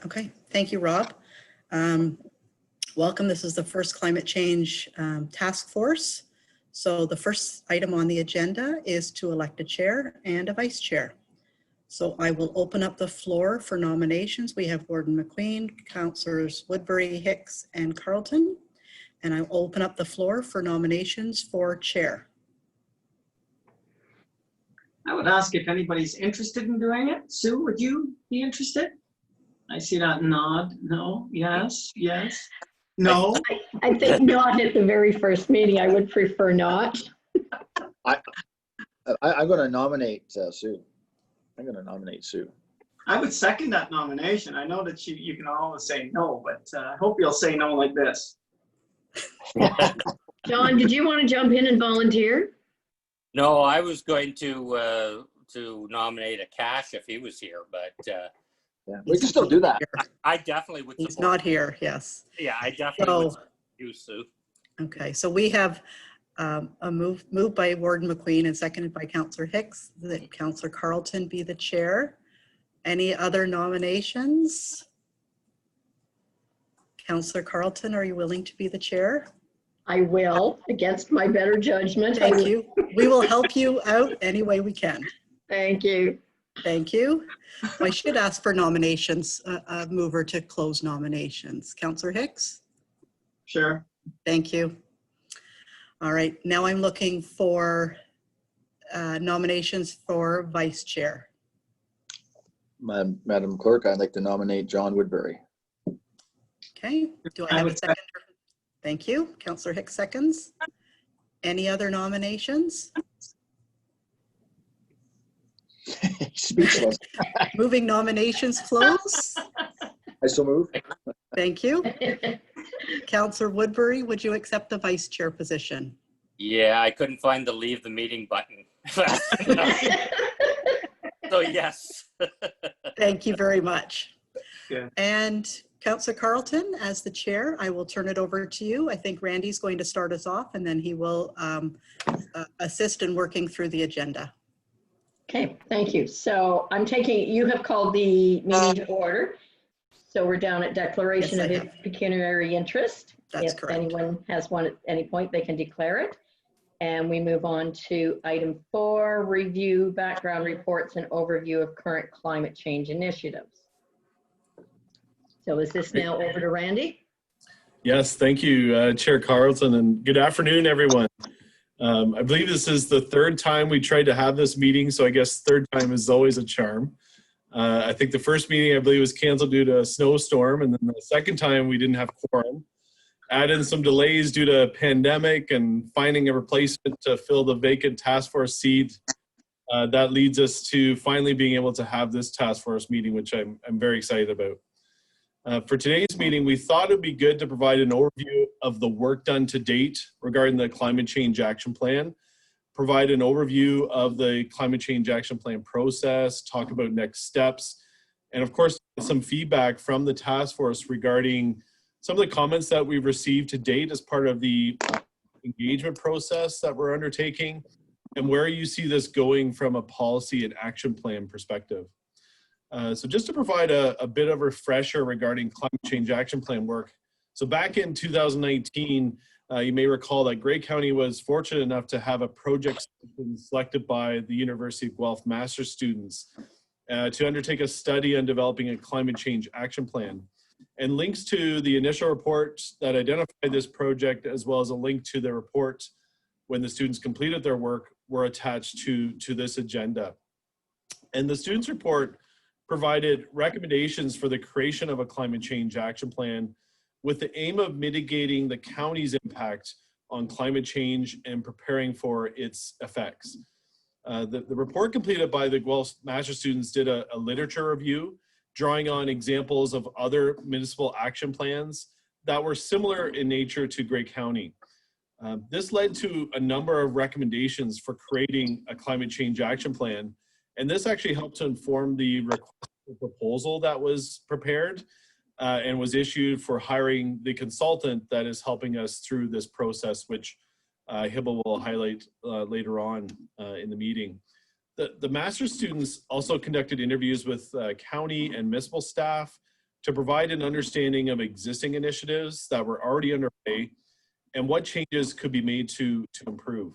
Okay, thank you, Rob. Welcome. This is the first climate change task force. So the first item on the agenda is to elect a chair and a vice chair. So I will open up the floor for nominations. We have Warden McQueen, Councillors Woodbury, Hicks, and Carlton. And I'll open up the floor for nominations for chair. I would ask if anybody's interested in doing it. Sue, would you be interested? I see that nod. No, yes, yes, no. I think not at the very first meeting. I would prefer not. I'm going to nominate Sue. I'm going to nominate Sue. I would second that nomination. I know that you can always say no, but I hope you'll say no like this. John, did you want to jump in and volunteer? No, I was going to nominate a Cash if he was here, but Yeah, we can still do that. I definitely would. He's not here, yes. Yeah, I definitely would use Sue. Okay, so we have a move by Warden McQueen and seconded by Councillor Hicks, that Councillor Carlton be the chair. Any other nominations? Councillor Carlton, are you willing to be the chair? I will, against my better judgment. Thank you. We will help you out any way we can. Thank you. Thank you. I should ask for nominations, a mover to close nominations. Councillor Hicks? Sure. Thank you. All right, now I'm looking for nominations for vice chair. Madam Clerk, I'd like to nominate John Woodbury. Okay, do I have a second? Thank you. Councillor Hicks seconds. Any other nominations? Speechless. Moving nominations close. I so move. Thank you. Councillor Woodbury, would you accept the vice chair position? Yeah, I couldn't find the leave the meeting button. So yes. Thank you very much. Yeah. And Councillor Carlton, as the chair, I will turn it over to you. I think Randy's going to start us off and then he will assist in working through the agenda. Okay, thank you. So I'm taking, you have called the meeting to order. So we're down at declaration Yes, of pecuniary interest. That's if correct. anyone has one at any point, they can declare it. And we move on to item 4, review background reports and overview of current climate change initiatives. So is this now over to Randy? Yes, thank you, Chair Carlton, and good afternoon, everyone. I believe this is the third time we tried to have this meeting, so I guess third time is always a charm. I think the first meeting, I believe, was canceled due to a snowstorm, and then the second time we didn't have quorum. Add in some delays due to pandemic and finding a replacement to fill the vacant task force seat. That leads us to finally being able to have this task force meeting, which I'm very excited about. For today's meeting, we thought it would be good to provide an overview of the work done to date regarding the Climate Change Action Plan, provide an overview of the Climate Change Action Plan process, talk about next steps, and of course, some feedback from the task force regarding some of the comments that we've received to date as part of the engagement process that we're undertaking, and where you see this going from a policy and action plan perspective. So just to provide a bit of refresher regarding Climate Change Action Plan work. So back in 2019, you may recall that Grey County was fortunate enough to have a project selected by the University of Guelph master's students to undertake a study on developing a climate change action plan. And links to the initial report that identified this project, as well as a link to the report when the students completed their work, were attached to this agenda. And the students' report provided recommendations for the creation of a climate change action plan with the aim of mitigating the county's impact on climate change and preparing for its effects. The report completed by the Guelph master's students did a literature review, drawing on examples of other municipal action plans that were similar in nature to Grey County. This led to a number of recommendations for creating a climate change action plan. And this actually helped to inform the request for proposal that was prepared and was issued for hiring the consultant that is helping us through this process, which Hibble will highlight later on in the meeting. The master's students also conducted interviews with county and municipal staff to provide an understanding of existing initiatives that were already underway and what changes could be made to improve.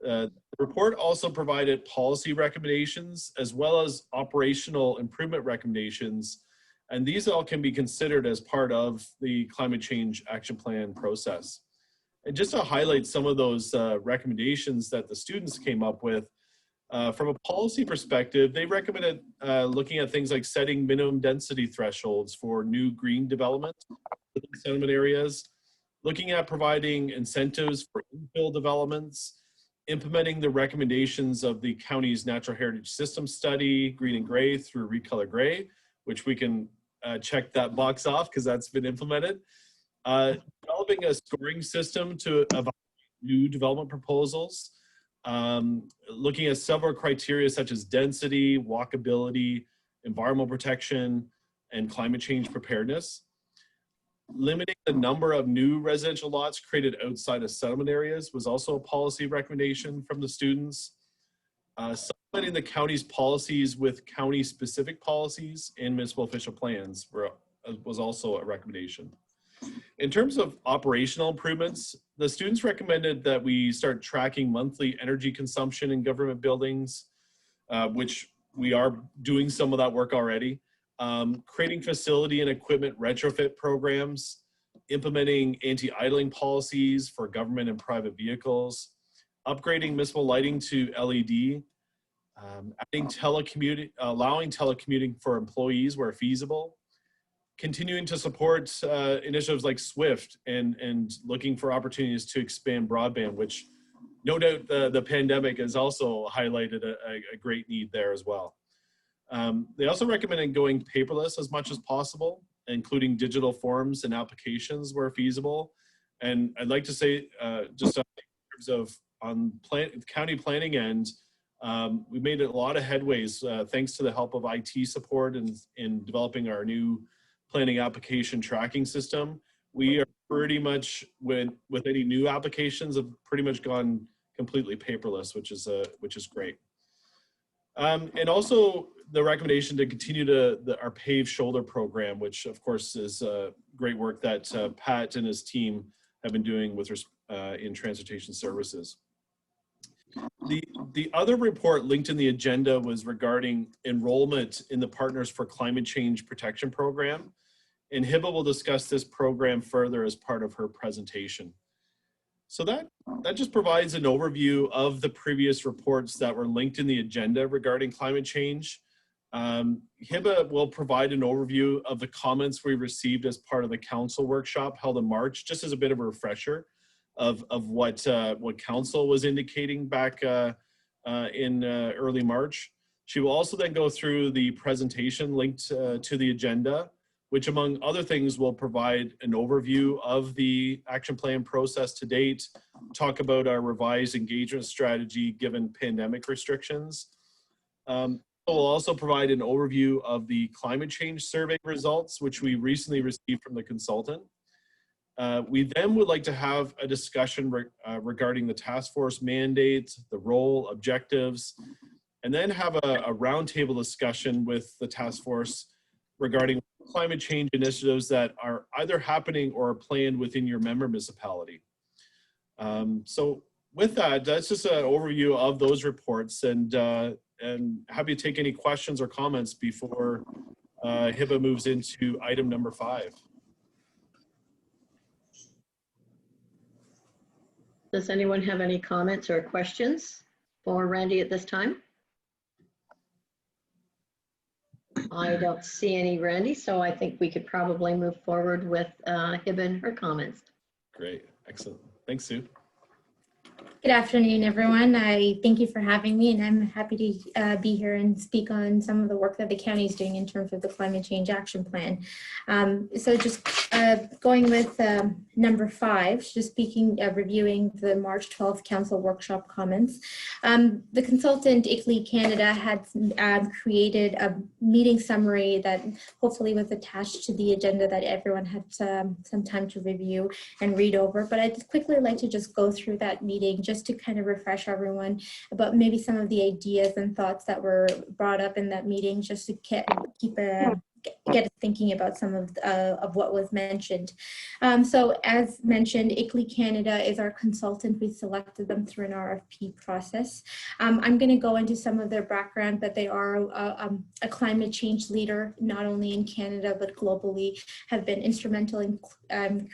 The report also provided policy recommendations as well as operational improvement recommendations, and these all can be considered as part of the climate change action plan process. And just to highlight some of those recommendations that the students came up with, from a policy perspective, they recommended looking at things like setting minimum density thresholds for new green development within settlement areas, looking at providing incentives for infill developments, implementing the recommendations of the county's natural heritage system study, green and gray through Recolor Gray, which we can check that box off because that's been implemented. Developing a scoring system to evaluate new development proposals, looking at several criteria such as density, walkability, environmental protection, and climate change preparedness. Limiting the number of new residential lots created outside of settlement areas was also a policy recommendation from the students. Supplementing the county's policies with county-specific policies and municipal official plans was also a recommendation. In terms of operational improvements, the students recommended that we start tracking monthly energy consumption in government buildings, which we are doing some of that work already. Creating facility and equipment retrofit programs, implementing anti-idling policies for government and private vehicles, upgrading municipal lighting to LED, allowing telecommuting for employees where feasible, continuing to support initiatives like SWIFT and looking for opportunities to expand broadband, which no doubt the pandemic has also highlighted a great need there as well. They also recommended going paperless as much as possible, including digital forms and applications where feasible. And I'd like to say, just in terms of on county planning end, we made a lot of headways thanks to the help of IT support in developing our new planning application tracking system. We are pretty much, with any new applications, have pretty much gone completely paperless, which is great. And also the recommendation to continue our paved shoulder program, which of course is great work that Pat and his team have been doing with in transportation services. The other report linked in the agenda was regarding enrollment in the Partners for Climate Change Protection Program. And Hiba will discuss this program further as part of her presentation. So that just provides an overview of the previous reports that were linked in the agenda regarding climate change. Hiba will provide an overview of the comments we received as part of the council workshop held in March, just as a bit of a refresher of what council was indicating back in early March. She will also then go through the presentation linked to the agenda, which among other things will provide an overview of the action plan process to date, talk about our revised engagement strategy given pandemic restrictions. We'll also provide an overview of the climate change survey results, which we recently received from the consultant. We then would like to have a discussion regarding the task force mandates, the role, objectives, and then have a roundtable discussion with the task force regarding climate change initiatives that are either happening or are planned within your member municipality. So with that, that's just an overview of those reports, and happy to take any questions or comments before Hiba moves into item number 5. Does anyone have any comments or questions for Randy at this time? I don't see any, Randy, so I think we could probably move forward with Hiba and her comments. Great, excellent. Thanks, Sue. Good afternoon, everyone. I thank you for having me, and I'm happy to be here and speak on some of the work that the county is doing in terms of the climate change action plan. So just going with number 5, just reviewing the March 12th council workshop comments. The consultant ICLEI Canada had created a meeting summary that hopefully was attached to the agenda that everyone had some time to review and read over. But I'd quickly like to just go through that meeting just to kind of refresh everyone about maybe some of the ideas and thoughts that were brought up in that meeting, just to keep a get us thinking about some of what was mentioned. So as mentioned, ICLEI Canada is our consultant. We selected them through an RFP process. I'm going to go into some of their background, but they are a climate change leader, not only in Canada, but globally, have been instrumental in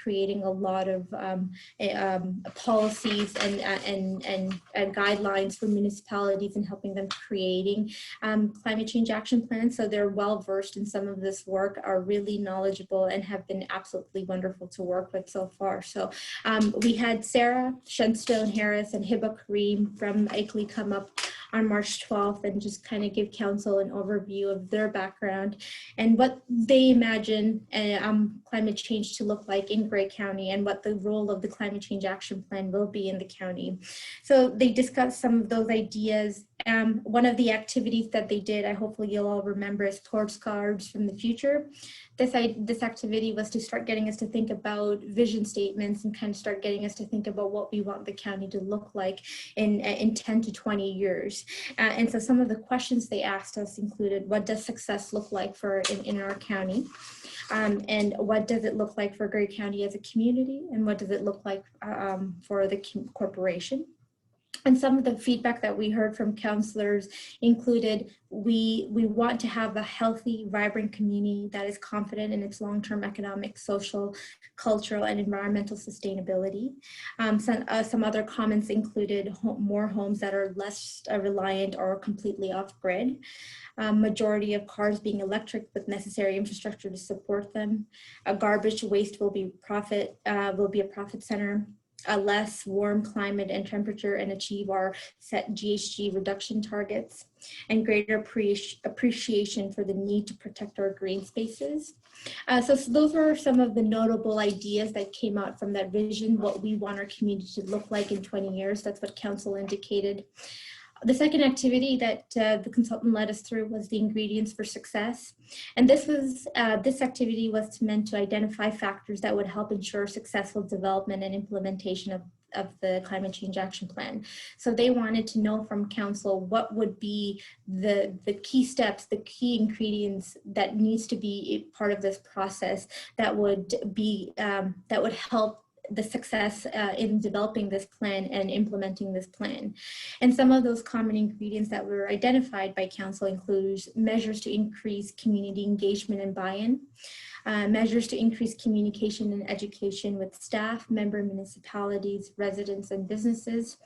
creating a lot of policies and guidelines for municipalities and helping them creating climate change action plans. So they're well versed in some of this work, are really knowledgeable, and have been absolutely wonderful to work with so far. So we had Sarah Shenstone Harris and Hiba Kareem from ICLEI come up on March 12th and just kind of give council an overview of their background and what they imagine climate change to look like in Grey County and what the role of the climate change action plan will be in the county. So they discussed some of those ideas. One of the activities that they did, hopefully you'll all remember, is Postcards from the Future. This activity was to start getting us to think about vision statements and kind of start getting us to think about what we want the county to look like in 10 to 20 years. And so some of the questions they asked us included, what does success look like in our county? And what does it look like for Grey County as a community? And what does it look like for the corporation? And some of the feedback that we heard from councillors included, we want to have a healthy, vibrant community that is confident in its long-term economic, social, cultural, and environmental sustainability. Some other comments included more homes that are less reliant or completely off-grid. Majority of cars being electric with necessary infrastructure to support them. Garbage waste will be a profit center. A less warm climate and temperature, and achieve our set GHG reduction targets, and greater appreciation for the need to protect our green spaces. So those were some of the notable ideas that came out from that vision, what we want our community to look like in 20 years. That's what council indicated. The second activity that the consultant led us through was the ingredients for success. And this activity was meant to identify factors that would help ensure successful development and implementation of the climate change action plan. So they wanted to know from council what would be the key steps, the key ingredients that needs to be part of this process that would help the success in developing this plan and implementing this plan. And some of those common ingredients that were identified by council includes measures to increase community engagement and buy-in, measures to increase communication and education with staff, member municipalities, residents, and businesses,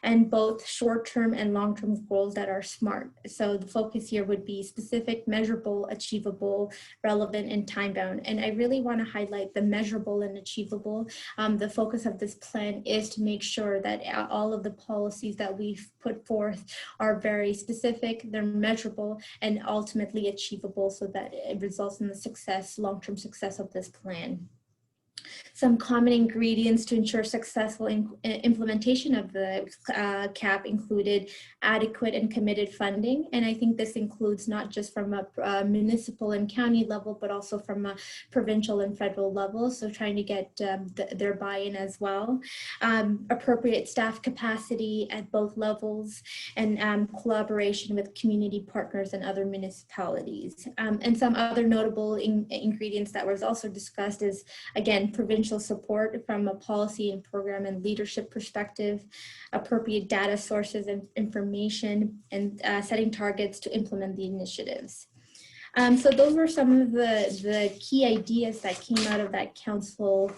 and both short-term and long-term goals that are SMART. So the focus here would be specific, measurable, achievable, relevant, and time-bound. And I really want to highlight the measurable and achievable. The focus of this plan is to make sure that all of the policies that we've put forth are very specific, they're measurable, and ultimately achievable so that it results in the success, long-term success of this plan. Some common ingredients to ensure successful implementation of the CAP included adequate and committed funding. And I think this includes not just from a municipal and county level, but also from a provincial and federal level. So trying to get their buy-in as well. Appropriate staff capacity at both levels, and collaboration with community partners and other municipalities. And some other notable ingredients that was also discussed is, again, provincial support from a policy and program and leadership perspective, appropriate data sources and information, and setting targets to implement the initiatives. So those were some of the key ideas that came out of that council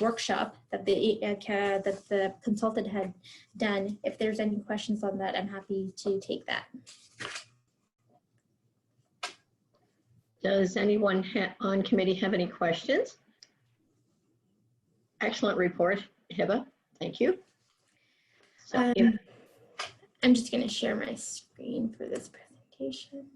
workshop that the consultant had done. If there's any questions on that, I'm happy to take that. Does anyone on committee have any questions? Excellent report, Hiba. Thank you. So I'm just going to share my screen for this presentation.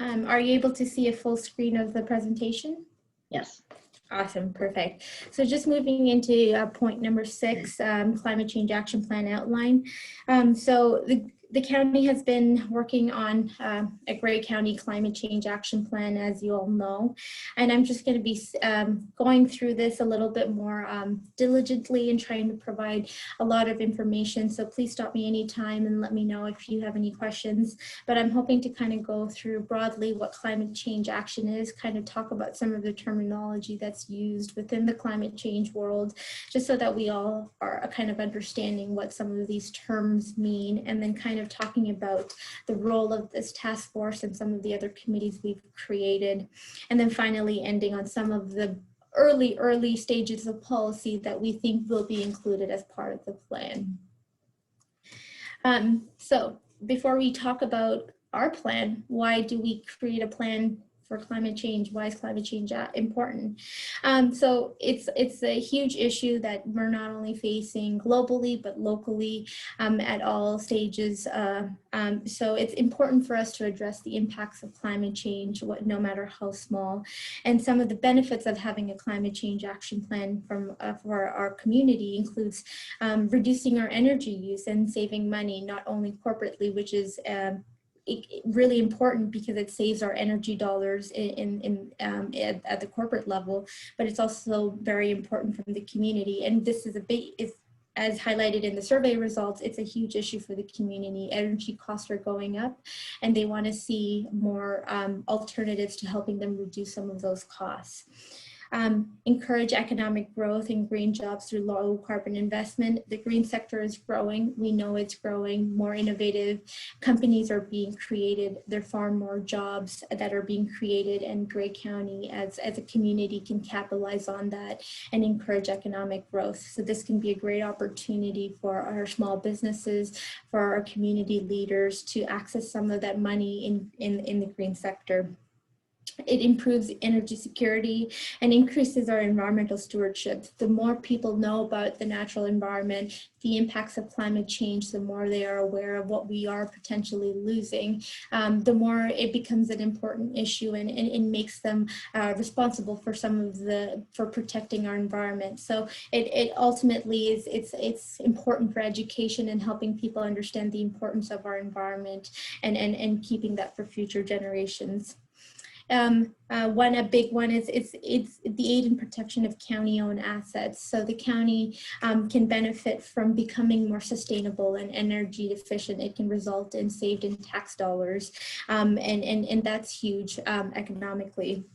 Are you able to see a full screen of the presentation? Yes. Awesome, perfect. So just moving into point number 6, climate change action plan outline. So The county has been working on a Grey County Climate Change Action Plan, as you all know, and I'm just going to be going through this a little bit more diligently and trying to provide a lot of information. So please stop me anytime and let me know if you have any questions. But I'm hoping to kind of go through broadly what climate change action is, kind of talk about some of the terminology that's used within the climate change world, just so that we all are kind of understanding what some of these terms mean, and then kind of talking about the role of this task force and some of the other committees we've created, and then finally ending on some of the early stages of policy that we think will be included as part of the plan. So before we talk about our plan, why do we create a plan for climate change? Why is climate change important? So it's a huge issue that we're not only facing globally, but locally at all stages. So it's important for us to address the impacts of climate change, no matter how small. And some of the benefits of having a climate change action plan for our community includes reducing our energy use and saving money, not only corporately, which is really important because it saves our energy dollars at the corporate level, but it's also very important from the community. And this is as highlighted in the survey results, it's a huge issue for the community. Energy costs are going up, and they want to see more alternatives to helping them reduce some of those costs. Encourage economic growth and green jobs through low carbon investment. The green sector is growing. We know it's growing. More innovative companies are being created. There are far more jobs that are being created, and Grey County as a community can capitalize on that and encourage economic growth. So this can be a great opportunity for our small businesses, for our community leaders to access some of that money in the green sector. It improves energy security and increases our environmental stewardship. The more people know about the natural environment, the impacts of climate change, the more they are aware of what we are potentially losing, the more it becomes an important issue, and it makes them responsible for for protecting our environment. So it ultimately it's important for education and helping people understand the importance of our environment and keeping that for future generations. A big one is it's the aid and protection of county-owned assets. So the county can benefit from becoming more sustainable and energy efficient. It can result in saved in tax dollars, and that's huge economically.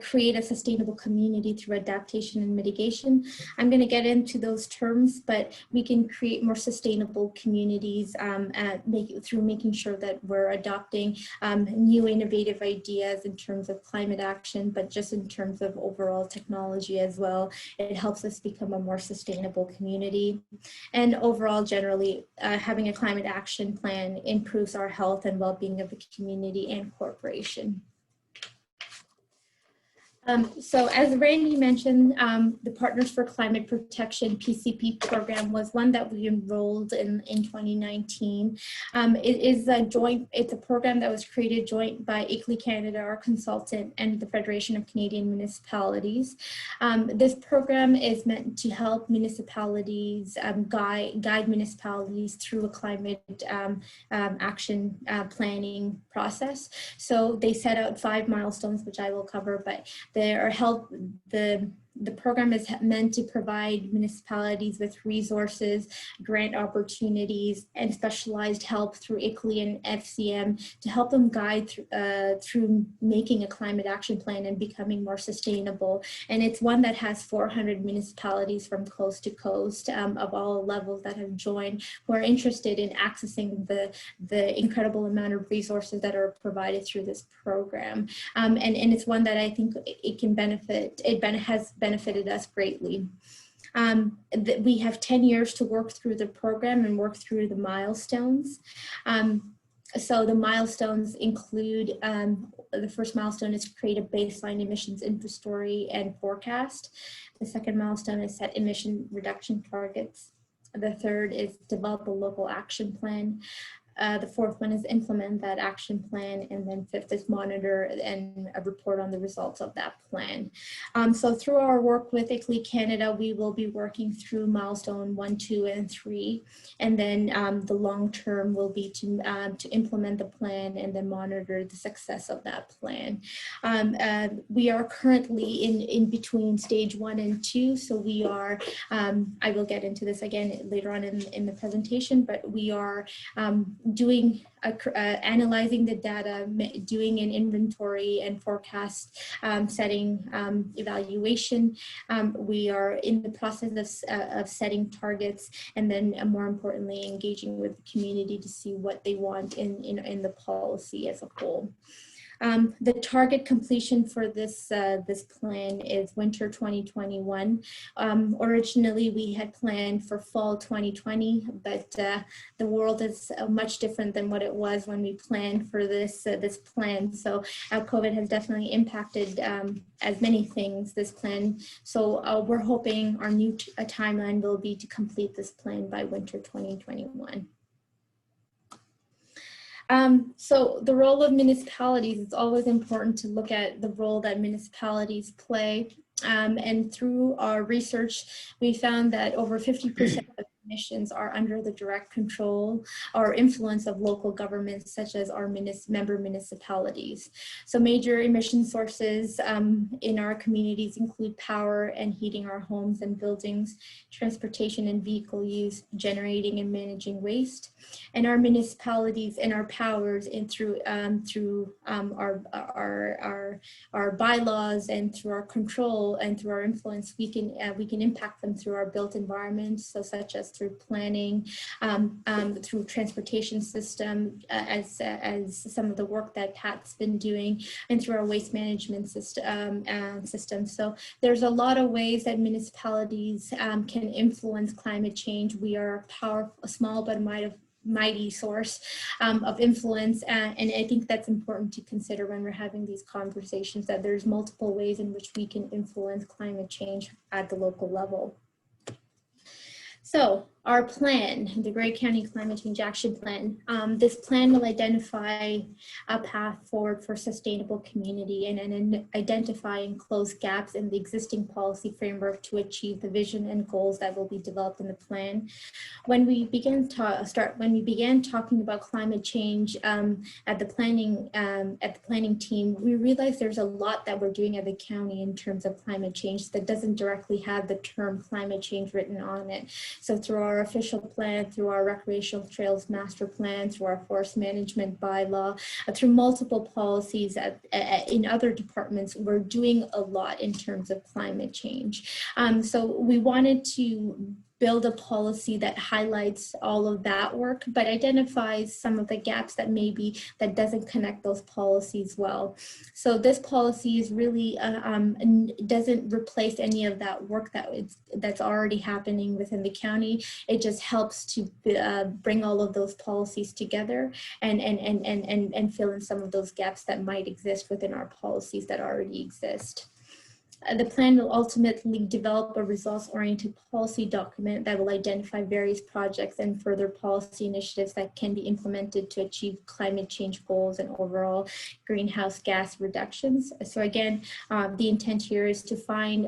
Create a sustainable community through adaptation and mitigation. I'm going to get into those terms, but we can create more sustainable communities through making sure that we're adopting new innovative ideas in terms of climate action, but just in terms of overall technology as well. It helps us become a more sustainable community. And overall, generally, having a climate action plan improves our health and well-being of the community and corporation. So as Randy mentioned, the Partners for Climate Protection PCP program was one that we enrolled in 2019. It's a program that was created joint by ICLEI Canada, our consultant, and the Federation of Canadian Municipalities. This program is meant to help municipalities, guide municipalities through a climate action planning process. So they set out 5 milestones, which I will cover, but the program is meant to provide municipalities with resources, grant opportunities, and specialized help through ICLEI and FCM to help them guide through making a climate action plan and becoming more sustainable. And it's one that has 400 municipalities from coast to coast of all levels that have joined, who are interested in accessing the incredible amount of resources that are provided through this program. And it's one that I think has benefited us greatly. We have 10 years to work through the program and work through the milestones. So the milestones include, the first milestone is create a baseline emissions inventory and forecast. The second milestone is set emission reduction targets. The third is develop a local action plan. the fourth one is implement that action plan, and then fifth is monitor and report on the results of that plan. So through our work with ICLEI Canada, we will be working through milestone 1, 2, and 3, and then the long term will be to implement the plan and then monitor the success of that plan. We are currently in between stage 1 and 2, so we are, I will get into this again later on in the presentation, but we are doing analyzing the data, doing an inventory and forecast setting evaluation. We are in the process of setting targets, and then more importantly, engaging with the community to see what they want in the policy as a whole. The target completion for this plan is winter 2021. Originally, we had planned for fall 2020, but the world is much different than what it was when we planned for this plan. So COVID has definitely impacted, as many things, this plan. So we're hoping our new timeline will be to complete this plan by winter 2021. So the role of municipalities, it's always important to look at the role that municipalities play. And through our research, we found that over 50% of emissions are under the direct control or influence of local governments, such as our member municipalities. So major emission sources in our communities include power and heating our homes and buildings, transportation and vehicle use, generating and managing waste. And our municipalities and our powers and through our bylaws and through our control and through our influence, we can impact them through our built environments, so such as through planning, through transportation system, as some of the work that Pat's been doing, and through our waste management system. So there's a lot of ways that municipalities can influence climate change. We are a small but mighty source of influence, and I think that's important to consider when we're having these conversations, that there's multiple ways in which we can influence climate change at the local level. So our plan, the Grey County Climate Change Action Plan, this plan will identify a path forward for sustainable community and identify and close gaps in the existing policy framework to achieve the vision and goals that will be developed in the plan. When we began talking about climate change at the planning team, we realized there's a lot that we're doing at the county in terms of climate change that doesn't directly have the term climate change written on it. So through our official plan, through our recreational trails master plan, through our forest management bylaw, through multiple policies in other departments, we're doing a lot in terms of climate change. So we wanted to build a policy that highlights all of that work, but identifies some of the gaps that that doesn't connect those policies well. So this policy is really doesn't replace any of that work that's already happening within the county. It just helps to bring all of those policies together and fill in some of those gaps that might exist within our policies that already exist. The plan will ultimately develop a results-oriented policy document that will identify various projects and further policy initiatives that can be implemented to achieve climate change goals and overall greenhouse gas reductions. So again, the intent here is to find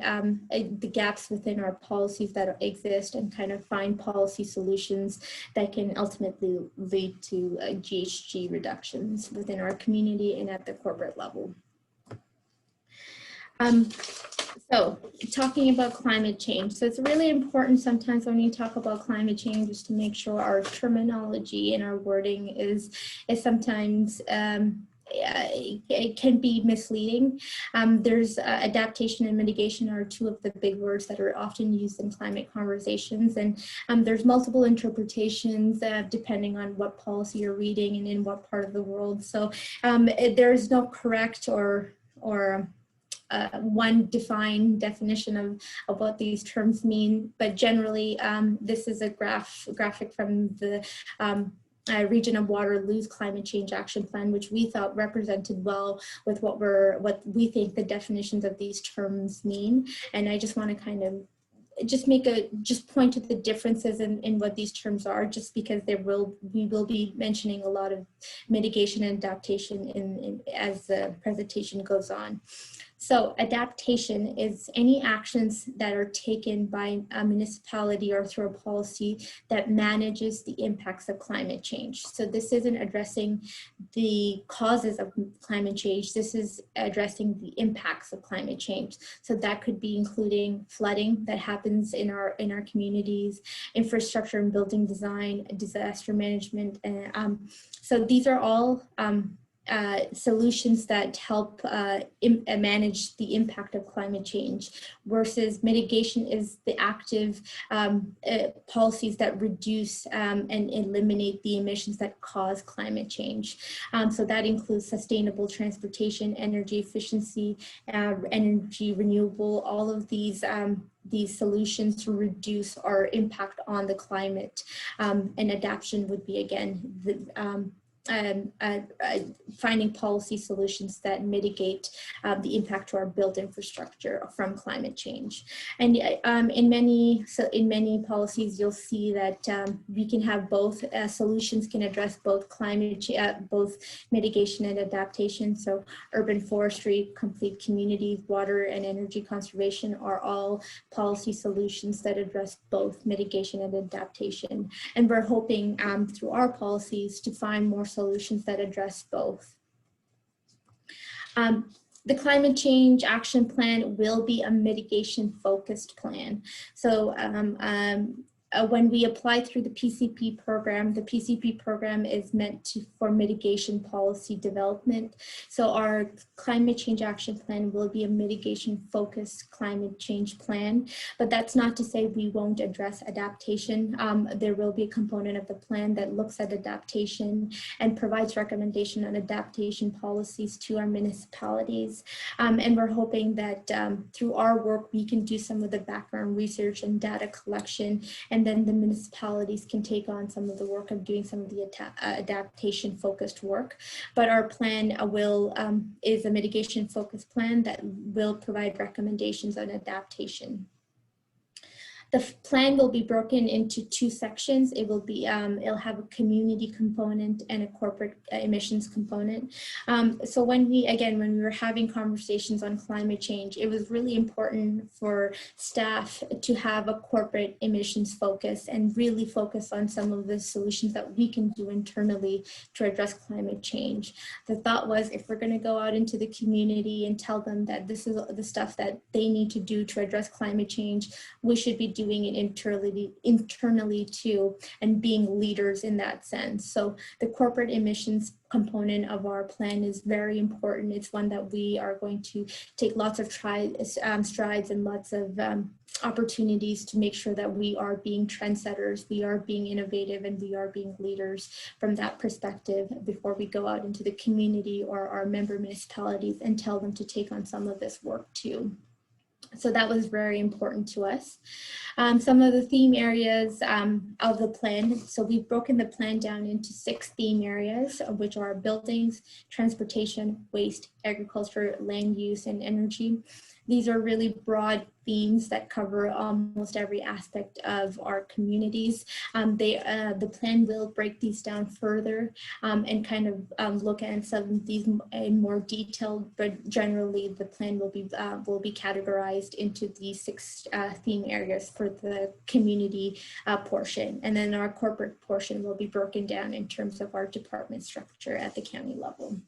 the gaps within our policies that exist and kind of find policy solutions that can ultimately lead to GHG reductions within our community and at the corporate level. So talking about climate change. So it's really important sometimes when we talk about climate change is to make sure our terminology and our wording is sometimes it can be misleading. There's adaptation and mitigation are two of the big words that are often used in climate conversations, and there's multiple interpretations depending on what policy you're reading and in what part of the world. So there's no correct or one defined definition of what these terms mean, but generally this is a graphic from the Region of Waterloo's Climate Change Action Plan, which we thought represented well with what we think the definitions of these terms mean. And I just want to kind of just point to the differences in what these terms are, just because we will be mentioning a lot of mitigation and adaptation as the presentation goes on. So adaptation is any actions that are taken by a municipality or through a policy that manages the impacts of climate change. So this isn't addressing the causes of climate change. This is addressing the impacts of climate change. So that could be including flooding that happens in our communities, infrastructure and building design, disaster management. And so these are all solutions that help manage the impact of climate change, versus mitigation is the active policies that reduce and eliminate the emissions that cause climate change. So that includes sustainable transportation, energy efficiency, energy renewable, all of these solutions to reduce our impact on the climate. And adaptation would be, again, finding policy solutions that mitigate the impact to our built infrastructure from climate change. And in many policies, you'll see that we can have both solutions can address both both mitigation and adaptation. So urban forestry, complete communities, water and energy conservation are all policy solutions that address both mitigation and adaptation. And we're hoping through our policies to find more solutions that address both. The climate change action plan will be a mitigation focused plan. So when we apply through the PCP program is meant for mitigation policy development. So our climate change action plan will be a mitigation focused climate change plan, but that's not to say we won't address adaptation. There will be a component of the plan that looks at adaptation and provides recommendation on adaptation policies to our municipalities. And we're hoping that through our work, we can do some of the background research and data collection, and then the municipalities can take on some of the work of doing some of the adaptation focused work. But our plan is a mitigation focused plan that will provide recommendations on adaptation. The plan will be broken into two sections. It will be, it'll have a community component and a corporate emissions component. So when we were having conversations on climate change, it was really important for staff to have a corporate emissions focus and really focus on some of the solutions that we can do internally to address climate change. The thought was, if we're going to go out into the community and tell them that this is the stuff that they need to do to address climate change, we should be doing it internally too, and being leaders in that sense. So the corporate emissions component of our plan is very important. It's one that we are going to take lots of strides and lots of opportunities to make sure that we are being trendsetters, we are being innovative, and we are being leaders from that perspective before we go out into the community or our member municipalities and tell them to take on some of this work too. So that was very important to us. Some of the theme areas of the plan. So we've broken the plan down into 6 theme areas, which are buildings, transportation, waste, agriculture, land use, and energy. These are really broad themes that cover almost every aspect of our communities. The plan will break these down further and kind of look at some of these in more detail, but generally the plan will be categorized into these 6 theme areas for the community portion. And then our corporate portion will be broken down in terms of our department structure at the county level.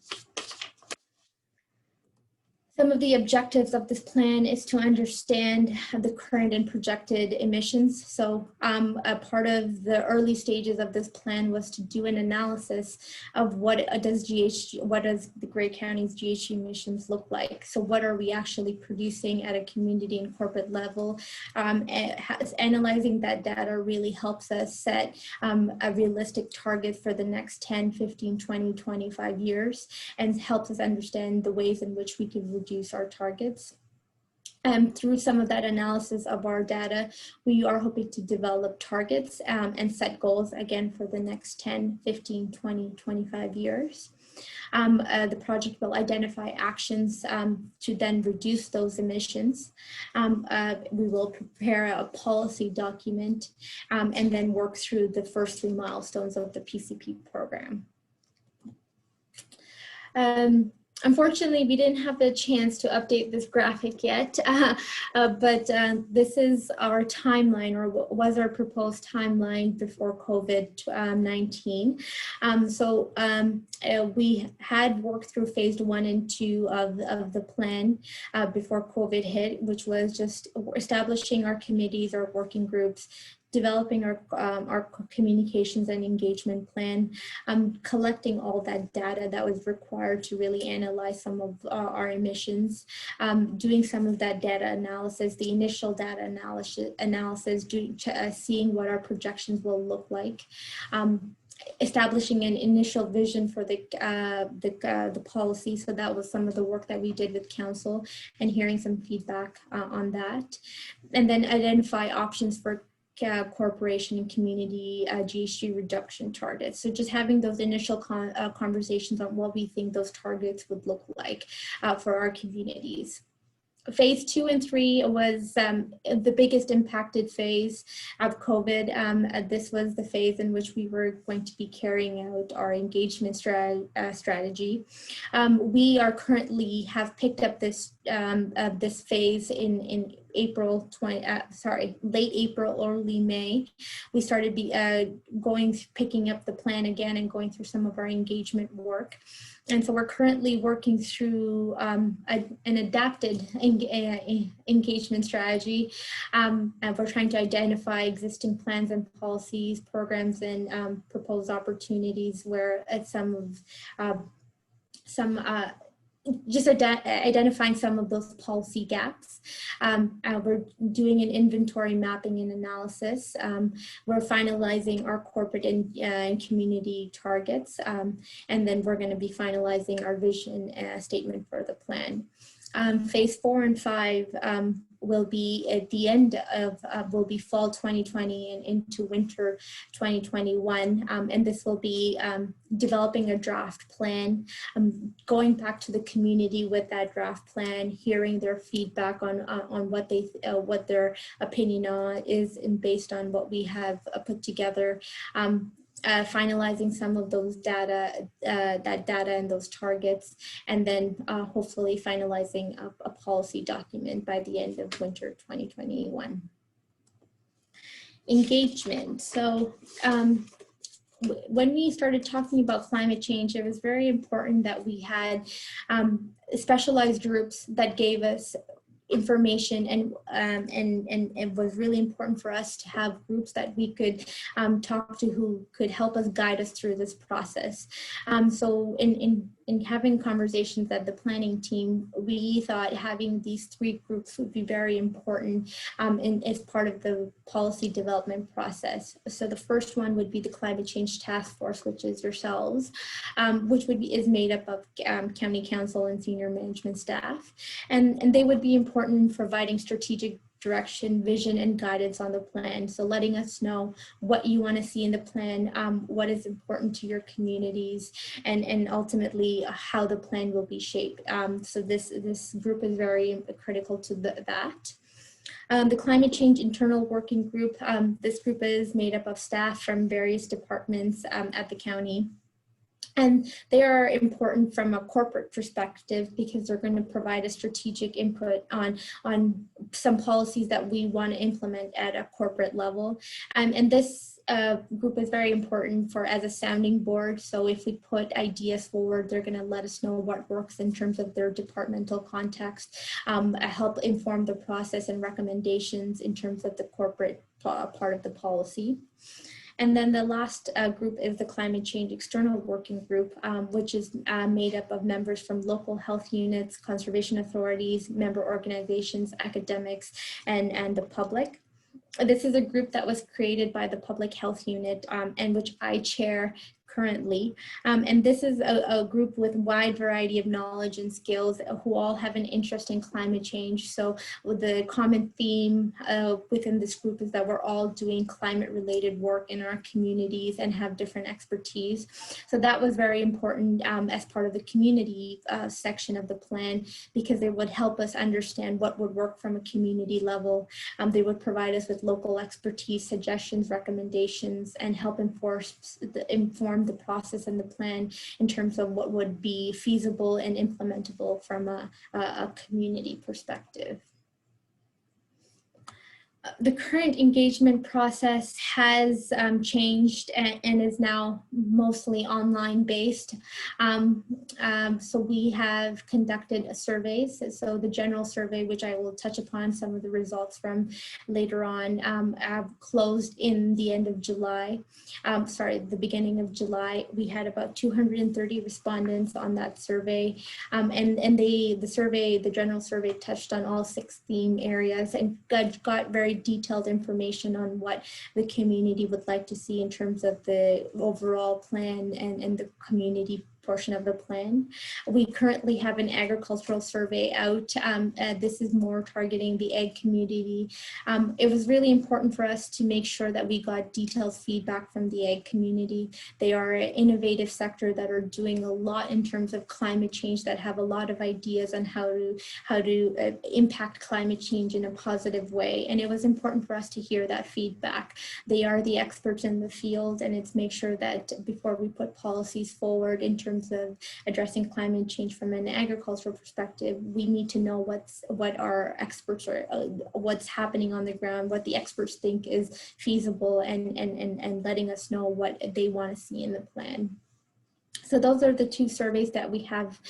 Some of the objectives of this plan is to understand the current and projected emissions. So a part of the early stages of this plan was to do an analysis of what does the Grey County's GHG emissions look like. So what are we actually producing at a community and corporate level? Analyzing that data really helps us set a realistic target for the next 10, 15, 20, 25 years, and helps us understand the ways in which we can reduce our targets. Through some of that analysis of our data, we are hoping to develop targets and set goals again for the next 10, 15, 20, 25 years. The project will identify actions to then reduce those emissions. We will prepare a policy document and then work through the first 3 milestones of the PCP program. Unfortunately, we didn't have the chance to update this graphic yet, but this is our timeline, or what was our proposed timeline before COVID-19. We had worked through phase 1 and 2 of the plan before COVID hit, which was just establishing our committees, our working groups, developing our communications and engagement plan, collecting all that data that was required to really analyze some of our emissions, doing some of that data analysis, the initial data analysis, seeing what our projections will look like, establishing an initial vision for the policy. So that was some of the work that we did with council and hearing some feedback on that. And then identify options for corporation and community GHG reduction targets. So just having those initial conversations on what we think those targets would look like for our communities. Phase 2 and 3 was the biggest impacted phase of COVID. This was the phase in which we were going to be carrying out our engagement strategy. We are currently have picked up this this phase in April late April, early May. We started picking up the plan again and going through some of our engagement work. And so we're currently working through an adapted engagement strategy. And we're trying to identify existing plans and policies, programs, and proposed opportunities where identifying some of those policy gaps. We're doing an inventory mapping and analysis. We're finalizing our corporate and community targets. And then we're going to be finalizing our vision statement for the plan. Phase 4 and 5 will be at the end of, will be fall 2020 and into winter 2021. And this will be developing a draft plan, going back to the community with that draft plan, hearing their feedback on what their opinion is, and based on what we have put together. Finalizing some of those data and those targets, and then hopefully finalizing a policy document by the end of winter 2021. Engagement. So when we started talking about climate change, it was very important that we had specialized groups that gave us information, and it was really important for us to have groups that we could talk to, who could help us guide us through this process. So in having conversations at the planning team, we thought having these 3 groups would be very important as part of the policy development process. So the first one would be the Climate Change Task Force, which is yourselves, which is made up of county council and senior management staff, and they would be important in providing strategic direction, vision, and guidance on the plan. So letting us know what you want to see in the plan, what is important to your communities, and ultimately how the plan will be shaped. So this group is very critical to that. The Climate Change Internal Working Group, this group is made up of staff from various departments at the county. And they are important from a corporate perspective because they're going to provide a strategic input on some policies that we want to implement at a corporate level. And this group is very important as a sounding board. So if we put ideas forward, they're going to let us know what works in terms of their departmental context, help inform the process and recommendations in terms of the corporate part of the policy. And then the last group is the Climate Change External Working Group, which is made up of members from local health units, conservation authorities, member organizations, academics, and the public. This is a group that was created by the Public Health Unit and which I chair currently. And this is a group with wide variety of knowledge and skills who all have an interest in climate change. So the common theme within this group is that we're all doing climate related work in our communities and have different expertise. So that was very important as part of the community section of the plan, because it would help us understand what would work from a community level. They would provide us with local expertise, suggestions, recommendations, and help inform the process and the plan in terms of what would be feasible and implementable from a community perspective. The current engagement process has changed and is now mostly online based. So we have conducted surveys. So the general survey, which I will touch upon some of the results from later on, closed in the end of July. The beginning of July. We had about 230 respondents on that survey. The general survey touched on all 6 theme areas and got very detailed information on what the community would like to see in terms of the overall plan and the community portion of the plan. We currently have an agricultural survey out. This is more targeting the ag community. It was really important for us to make sure that we got detailed feedback from the ag community. They are an innovative sector that are doing a lot in terms of climate change, that have a lot of ideas on how to impact climate change in a positive way. And it was important for us to hear that feedback. They are the experts in the field, and it's make sure that before we put policies forward in terms of addressing climate change from an agricultural perspective, we need to know what our experts are, what's happening on the ground, what the experts think is feasible, and letting us know what they want to see in the plan. So those are the 2 surveys that we have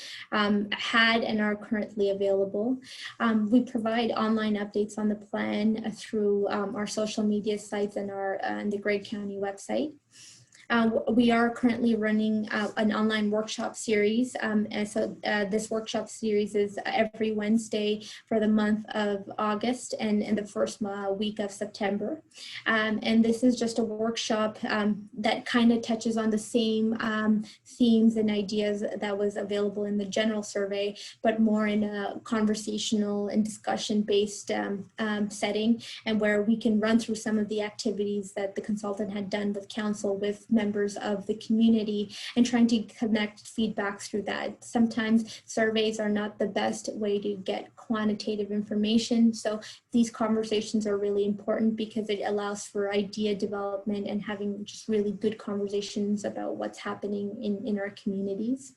had and are currently available. We provide online updates on the plan through our social media sites and the Greg County website. We are currently running an online workshop series. This workshop series is every Wednesday for the month of August and in the first week of September. And this is just a workshop that kind of touches on the same themes and ideas that was available in the general survey, but more in a conversational and discussion-based setting, and where we can run through some of the activities that the consultant had done with council, with members of the community, and trying to connect feedback through that. Sometimes surveys are not the best way to get quantitative information. So these conversations are really important because it allows for idea development and having just really good conversations about what's happening in our communities.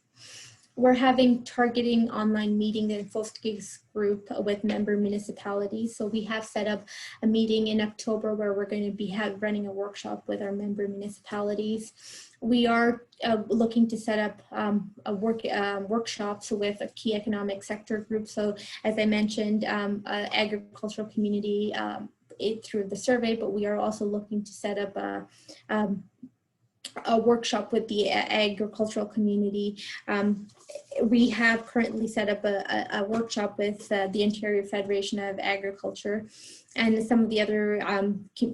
We're having targeting online meeting and focus group with member municipalities. So we have set up a meeting in October where we're going to be running a workshop with our member municipalities. We are looking to set up workshops with a key economic sector group. So as I mentioned, agricultural community through the survey, but we are also looking to set up a workshop with the agricultural community. We have currently set up a workshop with the Ontario Federation of Agriculture, and some of the other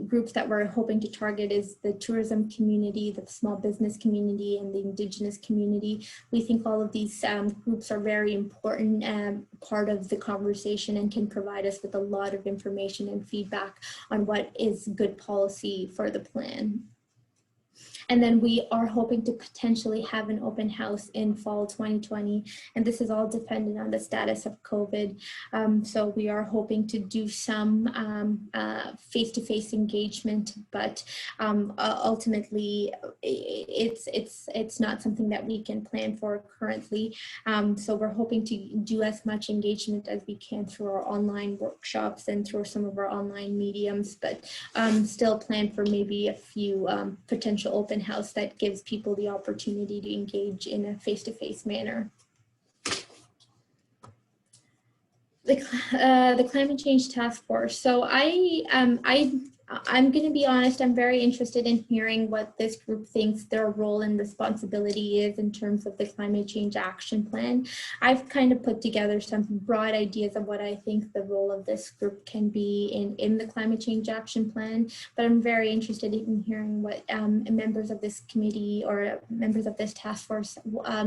groups that we're hoping to target is the tourism community, the small business community, and the Indigenous community. We think all of these groups are very important part of the conversation and can provide us with a lot of information and feedback on what is good policy for the plan. And then we are hoping to potentially have an open house in fall 2020. And this is all dependent on the status of COVID. So we are hoping to do some face-to-face engagement, but ultimately it's not something that we can plan for currently. So we're hoping to do as much engagement as we can through our online workshops and through some of our online mediums, but still plan for maybe a few potential open house that gives people the opportunity to engage in a face-to-face manner. The climate change task force. So I'm going to be honest, I'm very interested in hearing what this group thinks their role and responsibility is in terms of the climate change action plan. I've kind of put together some broad ideas of what I think the role of this group can be in the climate change action plan, but I'm very interested in hearing what members of this committee or members of this task force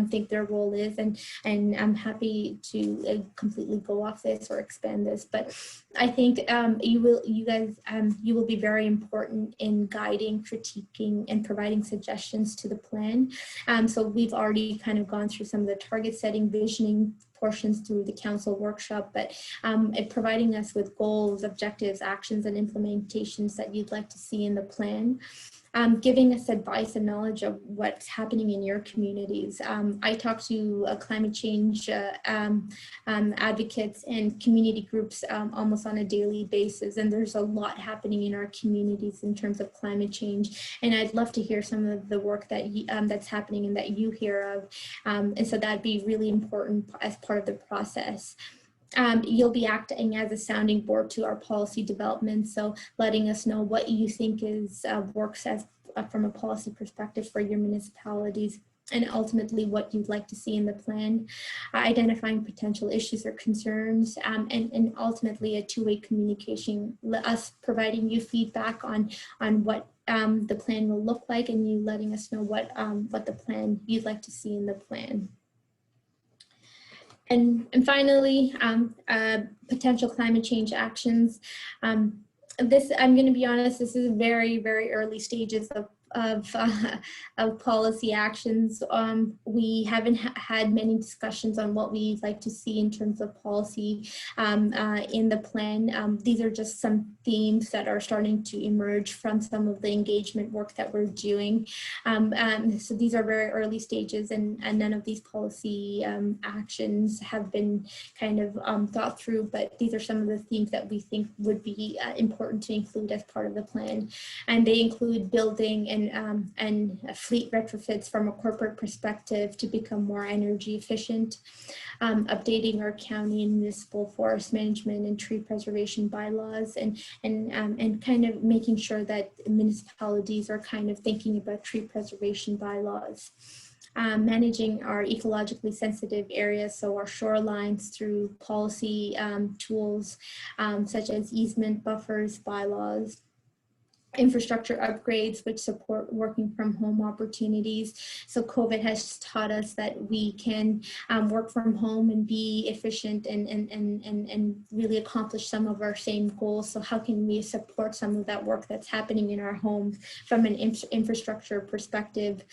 think their role is, and I'm happy to completely go off this or expand this, but I think you will be very important in guiding, critiquing, and providing suggestions to the plan. So we've already kind of gone through some of the target setting, visioning portions through the council workshop, but providing us with goals, objectives, actions, and implementations that you'd like to see in the plan. Giving us advice and knowledge of what's happening in your communities. I talk to climate change advocates and community groups almost on a daily basis, and there's a lot happening in our communities in terms of climate change. And I'd love to hear some of the work that that's happening and that you hear of. And so that'd be really important as part of the process. You'll be acting as a sounding board to our policy development, so letting us know what you think is works as from a policy perspective for your municipalities, and ultimately what you'd like to see in the plan, identifying potential issues or concerns, and ultimately a two-way communication, us providing you feedback on what the plan will look like, and you letting us know what the plan you'd like to see in the plan. And finally, potential climate change actions. This, I'm going to be honest, this is very, very early stages of policy actions. We haven't had many discussions on what we'd like to see in terms of policy in the plan. These are just some themes that are starting to emerge from some of the engagement work that we're doing. So these are very early stages, and none of these policy actions have been kind of thought through, but these are some of the themes that we think would be important to include as part of the plan. And they include building and fleet retrofits from a corporate perspective to become more energy efficient, updating our county and municipal forest management and tree preservation bylaws, and kind of making sure that municipalities are kind of thinking about tree preservation bylaws. Managing our ecologically sensitive areas, so our shorelines, through policy tools such as easement, buffers, bylaws. Infrastructure upgrades which support working from home opportunities. So COVID has taught us that we can work from home and be efficient and really accomplish some of our same goals. So how can we support some of that work that's happening in our homes from an infrastructure perspective?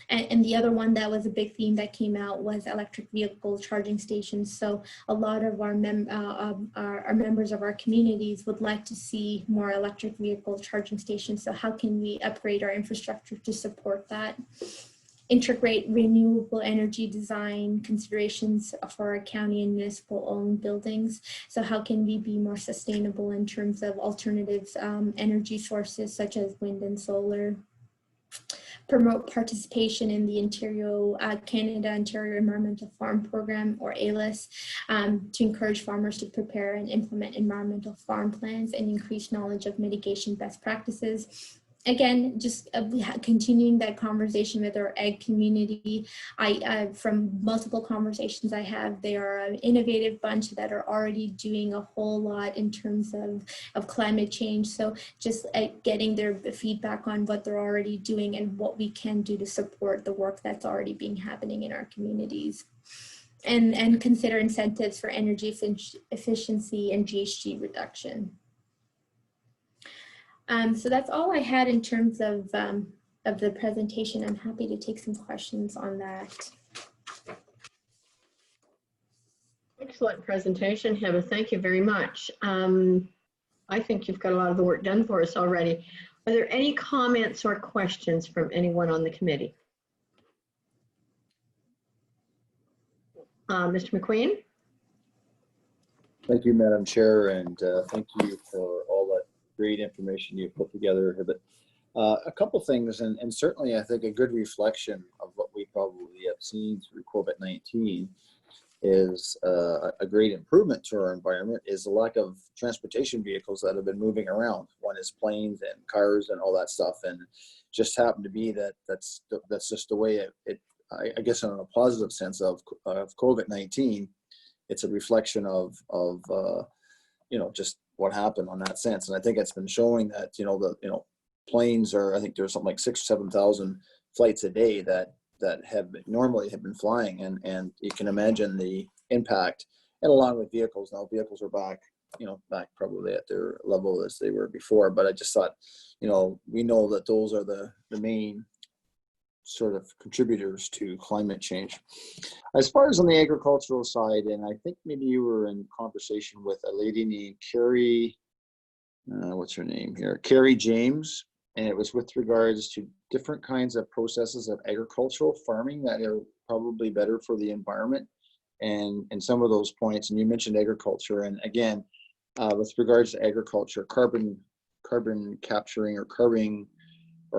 And the other one that was a big theme that came out was electric vehicle charging stations. So a lot of our members of our communities would like to see more electric vehicle charging stations. So how can we upgrade our infrastructure to support that? Integrate renewable energy design considerations for our county and municipal owned buildings. So how can we be more sustainable in terms of alternatives energy sources such as wind and solar? Promote participation in the Canada Ontario Environmental Farm Program, or ALIS, to encourage farmers to prepare and implement environmental farm plans and increase knowledge of mitigation best practices. Again, just continuing that conversation with our ag community. From multiple conversations I have, they are an innovative bunch that are already doing a whole lot in terms of climate change. So just getting their feedback on what they're already doing and what we can do to support the work that's already being happening in our communities. And consider incentives for energy efficiency and GHG reduction. So that's all I had in terms of the presentation. I'm happy to take some questions on that. Excellent presentation, Heba. Thank you very much. I think you've got a lot of the work done for us already. Are there any comments or questions from anyone on the committee? Mr. McQueen? Thank you, Madam Chair, and thank you for all that great information you put together. But a couple things, and certainly I think a good reflection of what we probably have seen through COVID-19 a great improvement to our environment is the lack of transportation vehicles that have been moving around. One is planes and cars and all that stuff, and just happened to be that's just the way I guess in a positive sense of COVID-19, it's a reflection of just what happened on that sense. And I think it's been showing that planes are, I think there's something like 6,000 or 7,000 flights a day that normally have been flying, and you can imagine the impact. And along with vehicles, now vehicles are back probably at their level as they were before. But I just thought, we know that those are the main sort of contributors to climate change. As far as on the agricultural side, and I think maybe you were in conversation with a lady named Carrie, what's her name here? Carrie James. And it was with regards to different kinds of processes of agricultural farming that are probably better for the environment, and some of those points. And you mentioned agriculture, and again, with regards to agriculture, carbon capturing or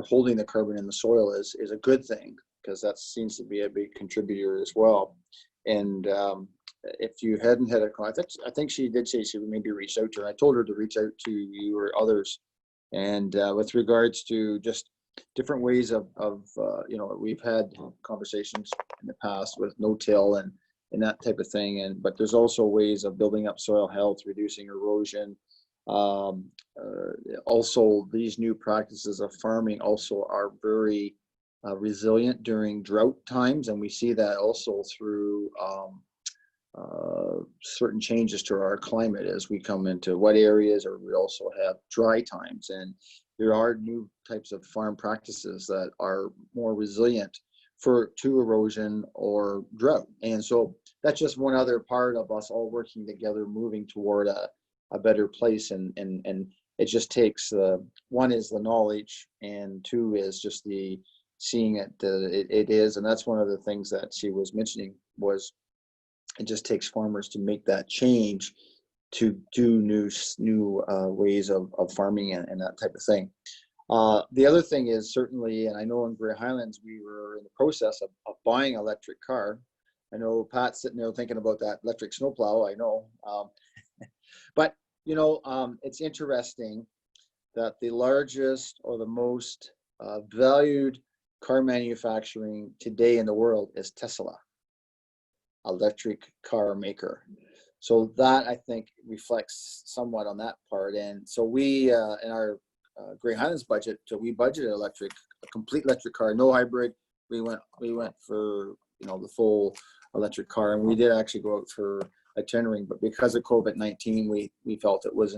holding the carbon in the soil is a good thing, because that seems to be a big contributor as well. And if you hadn't had I think she did say she maybe reached out to her. I told her to reach out to you or others. And with regards to just different ways of we've had conversations in the past with no-till and that type of thing. But there's also ways of building up soil health, reducing erosion. Also, these new practices of farming also are very resilient during drought times. And we see that also through certain changes to our climate as we come into wet areas, or we also have dry times. And there are new types of farm practices that are more resilient to erosion or drought. And so that's just one other part of us all working together, moving toward a better place. And it just takes, one is the knowledge, and two is just the seeing it is. And that's one of the things that she was mentioning was, it just takes farmers to make that change to do new ways of farming and that type of thing. The other thing is certainly, and I know in Grey Highlands, we were in the process of buying an electric car. I know Pat's sitting there thinking about that electric snowplow, I know. But, it's interesting that the largest or the most valued car manufacturing today in the world is Tesla, electric car maker. So that, I think, reflects somewhat on that part. And so we, in our Grey Highlands budget, so we budgeted a complete electric car, no hybrid. We went for the full electric car, and we did actually go out for a tendering, but because of COVID-19, we felt it was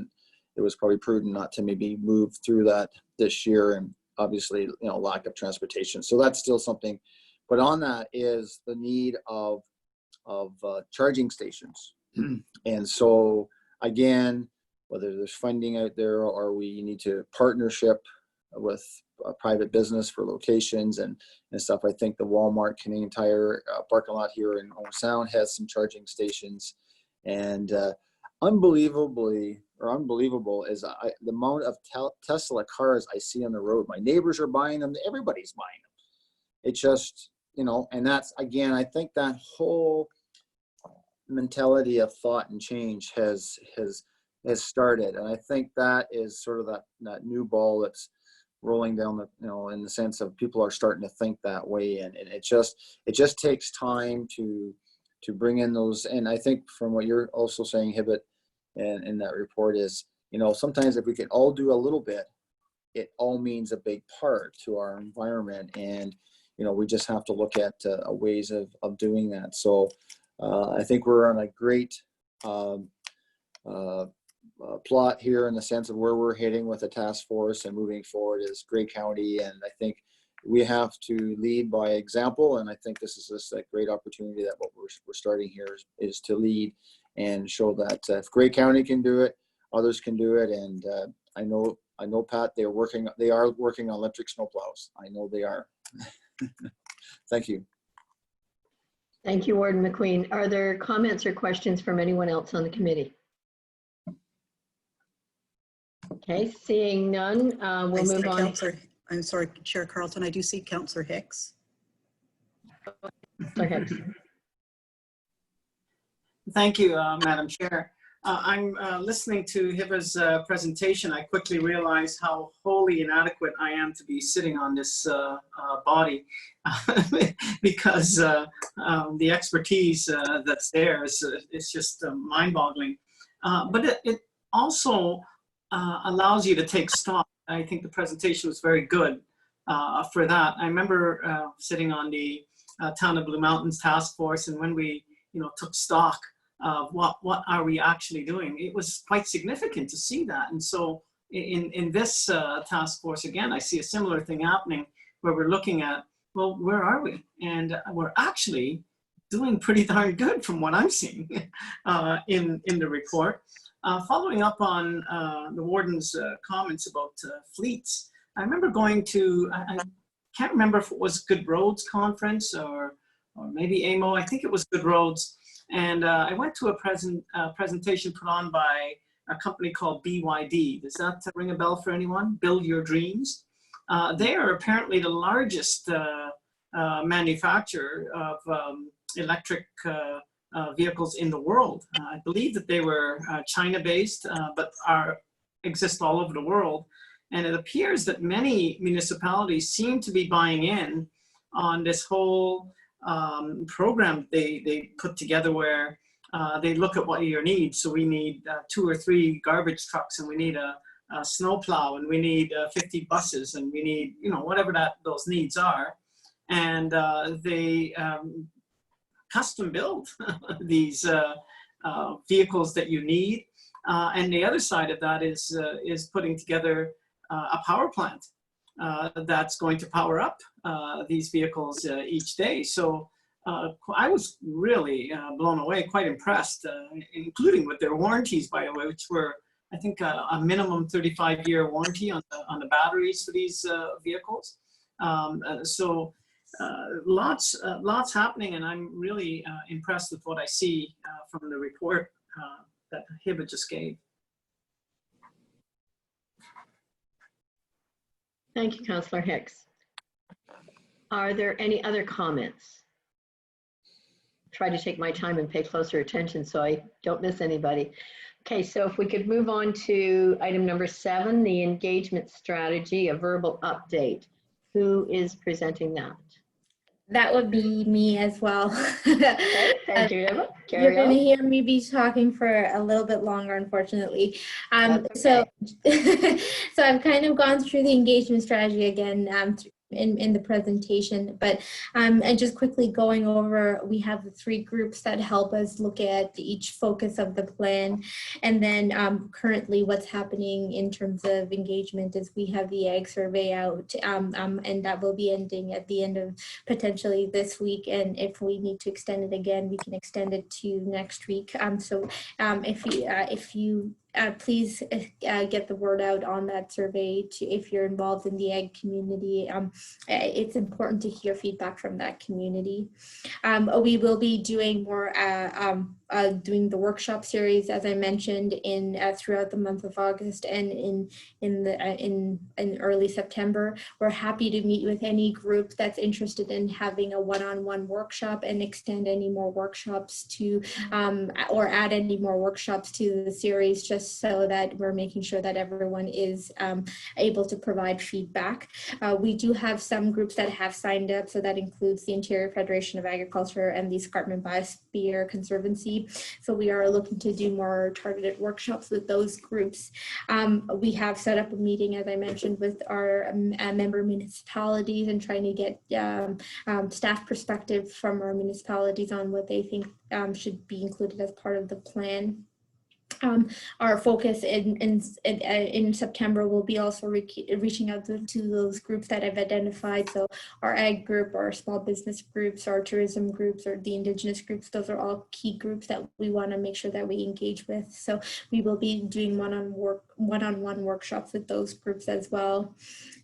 probably prudent not to maybe move through that this year, and obviously lack of transportation. So that's still something. But on that is the need of charging stations. And so again, whether there's funding out there or we need to partnership with a private business for locations and stuff, I think the Walmart Canadian Tire parking lot here in Owen Sound has some charging stations. And unbelievable is the amount of Tesla cars I see on the road. My neighbors are buying them. Everybody's buying them. It just, and that's, again, I think that whole mentality of thought and change has started. And I think that is sort of that new ball that's rolling down in the sense of people are starting to think that way. And it just takes time to bring in those. And I think from what you're also saying, Hibbett, and in that report is, sometimes if we can all do a little bit, it all means a big part to our environment. And, we just have to look at ways of doing that. So I think we're on a great plot here in the sense of where we're heading with the task force and moving forward as Grey County. And I think we have to lead by example. And I think this is just a great opportunity that what we're starting here is to lead and show that if Grey County can do it, others can do it. And I know, Pat, they are working on electric snowplows. I know they are. Thank you. Thank you, Warden McQueen. Are there comments or questions from anyone else on the committee? Okay, seeing none, we'll move on. I'm sorry, Chair Carlton, I do see Councillor Hicks. Councillor Hicks. Thank you, Madam Chair. I'm listening to Hiba's presentation. I quickly realized how wholly inadequate I am to be sitting on this body because the expertise that's there is just mind-boggling. But it also allows you to take stock. I think the presentation was very good for that. I remember sitting on the Town of Blue Mountains Task Force, and when we took stock of what are we actually doing, it was quite significant to see that. And so in this task force, again, I see a similar thing happening where we're looking at, well, where are we? And we're actually doing pretty darn good from what I'm seeing in the report. Following up on the warden's comments about fleets, I remember going to, I can't remember if it was Good Roads Conference or maybe AMO, I think it was Good Roads. And I went to a presentation put on by a company called BYD. Does that ring a bell for anyone? Build Your Dreams. They are apparently the largest manufacturer of electric vehicles in the world. I believe that they were China-based, but exist all over the world. And it appears that many municipalities seem to be buying in on this whole program they put together where they look at what your needs. So we need 2 or 3 garbage trucks, and we need a snow plow, and we need 50 buses, and we need, whatever those needs are. And they custom build these vehicles that you need. And the other side of that is putting together a power plant that's going to power up these vehicles each day. So I was really blown away, quite impressed, including with their warranties, by the way, which were, I think, a minimum 35-year warranty on the batteries for these vehicles. So lots happening, and I'm really impressed with what I see from the report that Hiba just gave. Thank you, Councillor Hicks. Are there any other comments? Try to take my time and pay closer attention so I don't miss anybody. Okay, so if we could move on to item number 7, the engagement strategy, a verbal update. Who is presenting that? That would be me as well. Okay, thank you, Emma. You're going to hear me be talking for a little bit longer, unfortunately. So I've kind of gone through the engagement strategy again in the presentation, but and just quickly going over, we have the 3 groups that help us look at each focus of the plan. And then currently what's happening in terms of engagement is we have the ag survey out, and that will be ending at the end of potentially this week. And if we need to extend it again, we can extend it to next week. If you please get the word out on that survey if you're involved in the ag community. It's important to hear feedback from that community. We will be doing more doing the workshop series, as I mentioned, throughout the month of August and in early September. We're happy to meet with any group that's interested in having a one-on-one workshop and extend any more workshops to or add any more workshops to the series, just so that we're making sure that everyone is able to provide feedback. We do have some groups that have signed up, so that includes the Interior Federation of Agriculture and the Escarpment Biosphere Conservancy. So we are looking to do more targeted workshops with those groups. We have set up a meeting, as I mentioned, with our member municipalities and trying to get staff perspective from our municipalities on what they think should be included as part of the plan. Our focus in September will be also reaching out to those groups that I've identified. So our ag group, our small business groups, our tourism groups, or the Indigenous groups, those are all key groups that we want to make sure that we engage with. So we will be doing one-on-one workshops with those groups as well.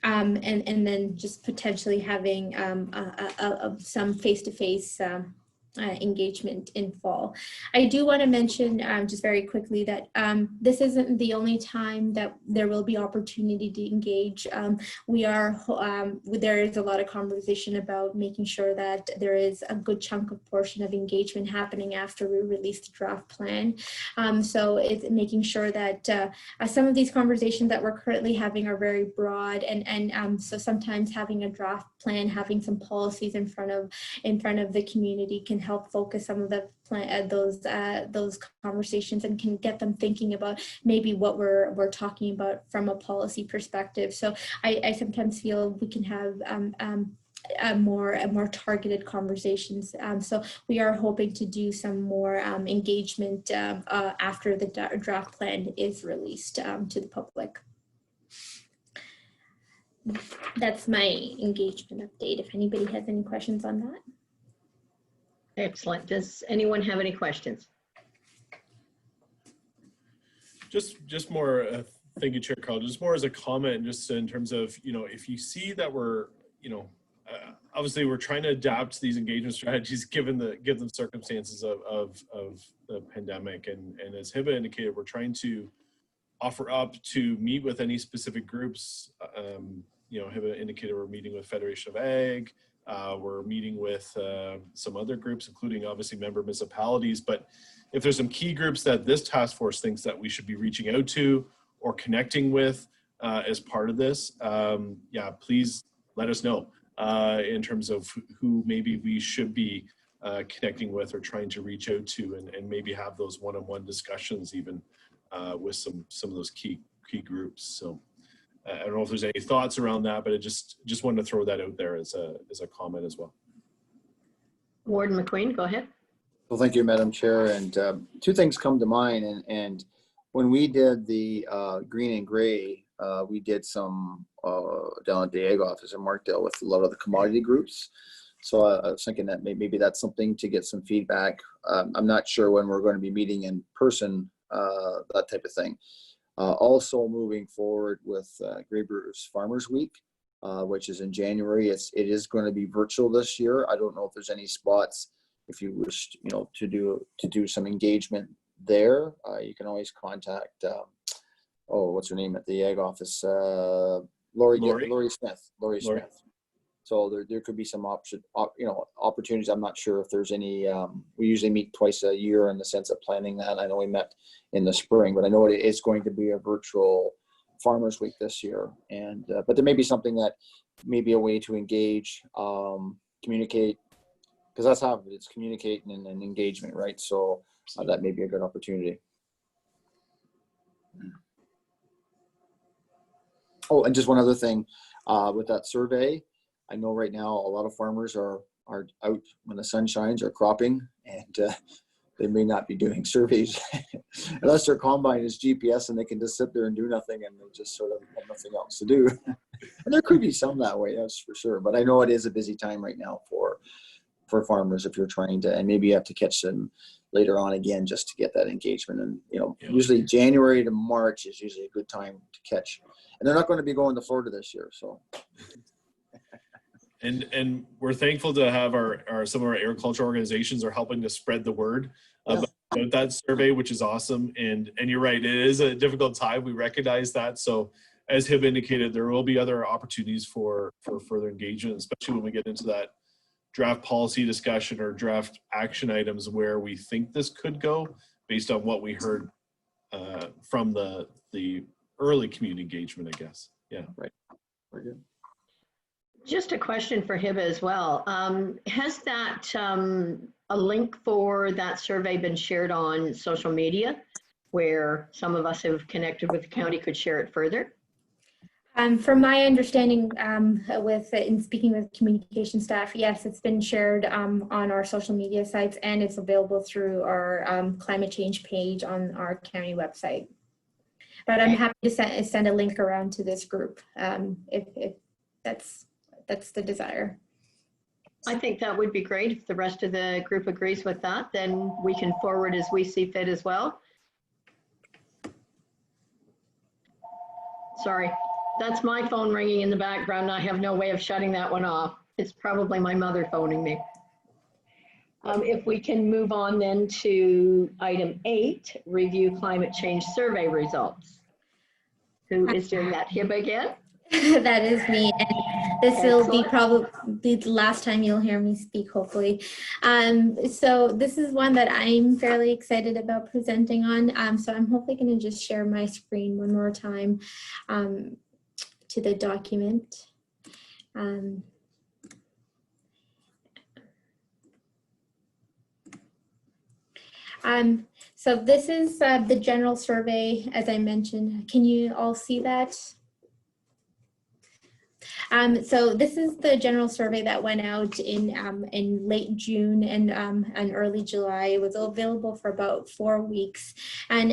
And then just potentially having some face-to-face engagement in fall. I do want to mention just very quickly that this isn't the only time that there will be opportunity to engage. There is a lot of conversation about making sure that there is a good chunk of portion of engagement happening after we release the draft plan. So it's making sure that some of these conversations that we're currently having are very broad, and so sometimes having a draft plan, having some policies in front of the community can help focus some of the those conversations and can get them thinking about maybe what we're talking about from a policy perspective. So I sometimes feel we can have more targeted conversations. So we are hoping to do some more engagement after the draft plan is released to the public. That's my engagement update. If anybody has any questions on that. Excellent. Does anyone have any questions? Just more, thank you, Chair Carl, just more as a comment, just in terms of, if you see that we're, obviously we're trying to adapt these engagement strategies given the circumstances of the pandemic. And as Hiba indicated, we're trying to offer up to meet with any specific groups. Hiba indicated we're meeting with Federation of Ag. We're meeting with some other groups, including obviously member municipalities. But if there's some key groups that this task force thinks that we should be reaching out to or connecting with as part of this, please let us know in terms of who maybe we should be connecting with or trying to reach out to, and maybe have those one-on-one discussions even with some of those key groups. So. I don't know if there's any thoughts around that, but I just wanted to throw that out there as a comment as well. Warden McQueen, go ahead. Well, thank you, Madam Chair. And two things come to mind. And when we did the green and gray, we did some down at the Ag office in Markdale with a lot of the commodity groups. So I was thinking that maybe that's something to get some feedback. I'm not sure when we're going to be meeting in person, that type of thing. Also moving forward with Grey Brewers Farmers Week, which is in January. It is going to be virtual this year. I don't know if there's any spots if you wish, to do some engagement there. You can always contact what's her name at the Ag office? Lori Smith. So there could be some opportunities. I'm not sure if there's any. We usually meet twice a year in the sense of planning that. I know we met in the spring, but I know it is going to be a virtual Farmers Week this year. And but there may be something that may be a way to engage, communicate, because that's how it's communicating and engagement, right? So that may be a good opportunity. Oh, and just one other thing with that survey. I know right now a lot of farmers are out when the sun shines or cropping, and they may not be doing surveys unless their combine is GPS and they can just sit there and do nothing and they just sort of have nothing else to do. And there could be some that way, that's for sure. But I know it is a busy time right now for farmers if you're trying to, and maybe you have to catch them later on again just to get that engagement. And usually January to March is usually a good time to catch. And they're not going to be going to Florida this year, so. And we're thankful to have some of our agriculture organizations are helping to spread the word about that survey, which is awesome. And you're right, it is a difficult time. We recognize that. So as Hib indicated, there will be other opportunities for further engagement, especially when we get into that draft policy discussion or draft action items where we think this could go based on what we heard from the early community engagement, I guess. Yeah. Right. Very good. Just a question for Hiba as well. Has that a link for that survey been shared on social media where some of us who have connected with the county could share it further? From my understanding, in speaking with communication staff, yes, it's been shared on our social media sites, and it's available through our climate change page on our county website. But I'm happy to send a link around to this group if that's the desire. I think that would be great. If the rest of the group agrees with that, then we can forward as we see fit as well. Sorry, that's my phone ringing in the background. I have no way of shutting that one off. It's probably my mother phoning me. If we can move on then to item 8, review climate change survey results. Who is doing that? Hib again? That is me, and this will be Excellent. probably the last time you'll hear me speak, hopefully. So this is one that I'm fairly excited about presenting on. So I'm hopefully going to just share my screen one more time to the document. So this is the general survey, as I mentioned. Can you all see that? So this is the general survey that went out in late June and early July. It was available for about 4 weeks, and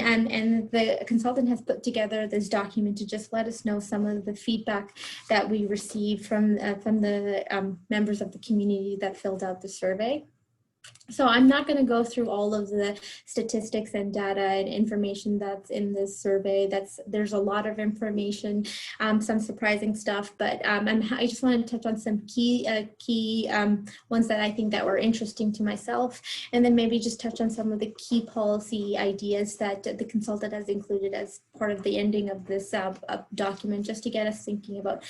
the consultant has put together this document to just let us know some of the feedback that we received from the members of the community that filled out the survey. So I'm not going to go through all of the statistics and data and information that's in this survey. There's a lot of information, some surprising stuff, but I just want to touch on some key ones that I think that were interesting to myself, and then maybe just touch on some of the key policy ideas that the consultant has included as part of the ending of this document, just to get us thinking about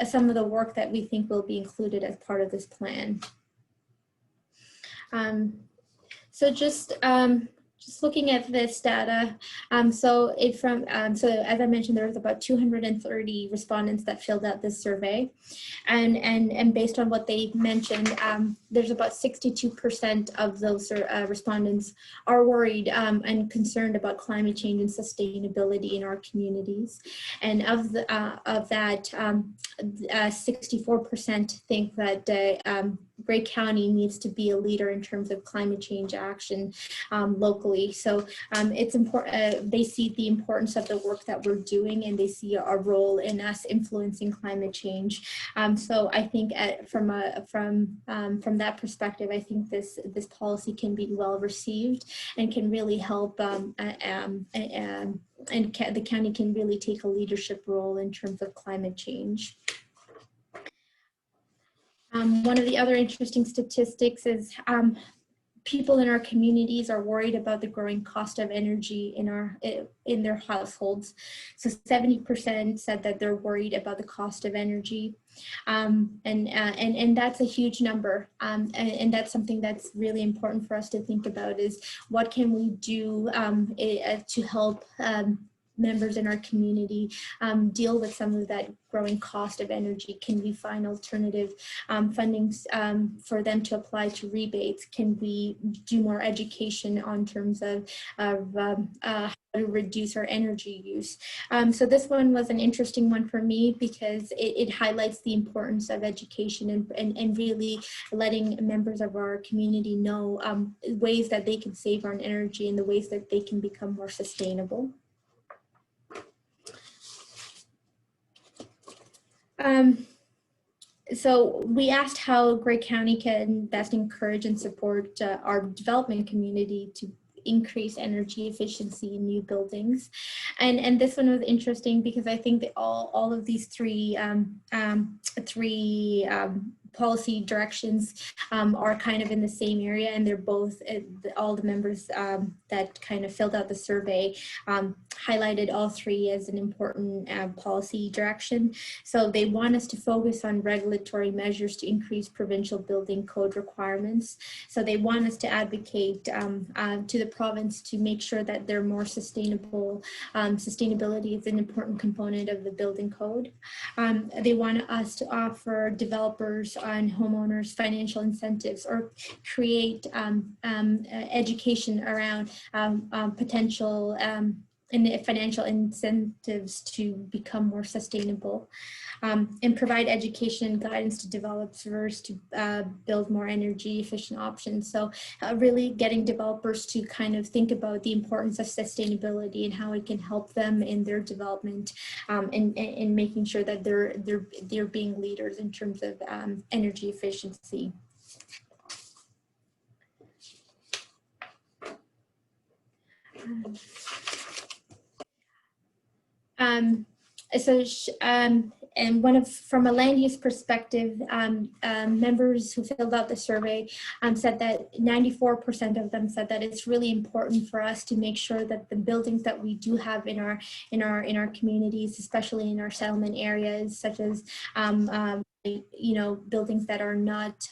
some of the work that we think will be included as part of this plan. So just looking at this data, so as I mentioned, there was about 230 respondents that filled out this survey, and based on what they mentioned, there's about 62% of those respondents are worried and concerned about climate change and sustainability in our communities, and of that, 64% think that Grey County needs to be a leader in terms of climate change action locally. So it's important, they see the importance of the work that we're doing, and they see our role in us influencing climate change. So I think from that perspective, I think this policy can be well received and can really help and the county can really take a leadership role in terms of climate change. One of the other interesting statistics is people in our communities are worried about the growing cost of energy in their households. So 70% said that they're worried about the cost of energy, and that's a huge number. And that's something that's really important for us to think about, is what can we do to help members in our community deal with some of that growing cost of energy? Can we find alternative fundings for them to apply to rebates? Can we do more education on terms of how to reduce our energy use? So this one was an interesting one for me because it highlights the importance of education and really letting members of our community know ways that they can save on energy and the ways that they can become more sustainable. So we asked how Grey County can best encourage and support our development community to increase energy efficiency in new buildings, and this one was interesting because I think that all of these three policy directions are kind of in the same area, and they're both, all the members that kind of filled out the survey highlighted all three as an important policy direction. So they want us to focus on regulatory measures to increase provincial building code requirements. So they want us to advocate to the province to make sure that they're more sustainable. Sustainability is an important component of the building code. They want us to offer developers and homeowners financial incentives, or create education around potential and financial incentives to become more sustainable, and provide education guidance to developers to build more energy efficient options. So really getting developers to kind of think about the importance of sustainability and how it can help them in their development, and making sure that they're being leaders in terms of energy efficiency. And from a land use perspective, members who filled out the survey said that 94% of them said that it's really important for us to make sure that the buildings that we do have in our communities, especially in our settlement areas, such as buildings that are not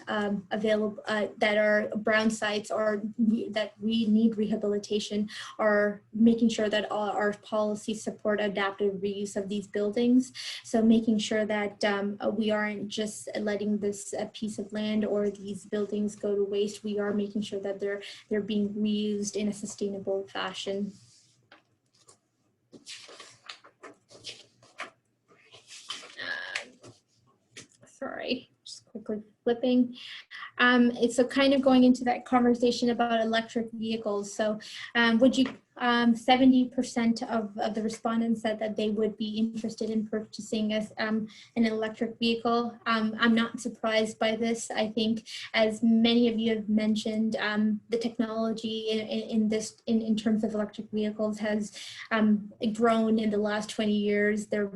available, that are brown sites or that we need rehabilitation, or making sure that all our policies support adaptive reuse of these buildings. So making sure that we aren't just letting this piece of land or these buildings go to waste. We are making sure that they're being reused in a sustainable fashion. Sorry, just quickly flipping. So kind of going into that conversation about electric vehicles. So 70% of the respondents said that they would be interested in purchasing an electric vehicle. I'm not surprised by this. I think, as many of you have mentioned, the technology in terms of electric vehicles has grown in the last 20 years. They're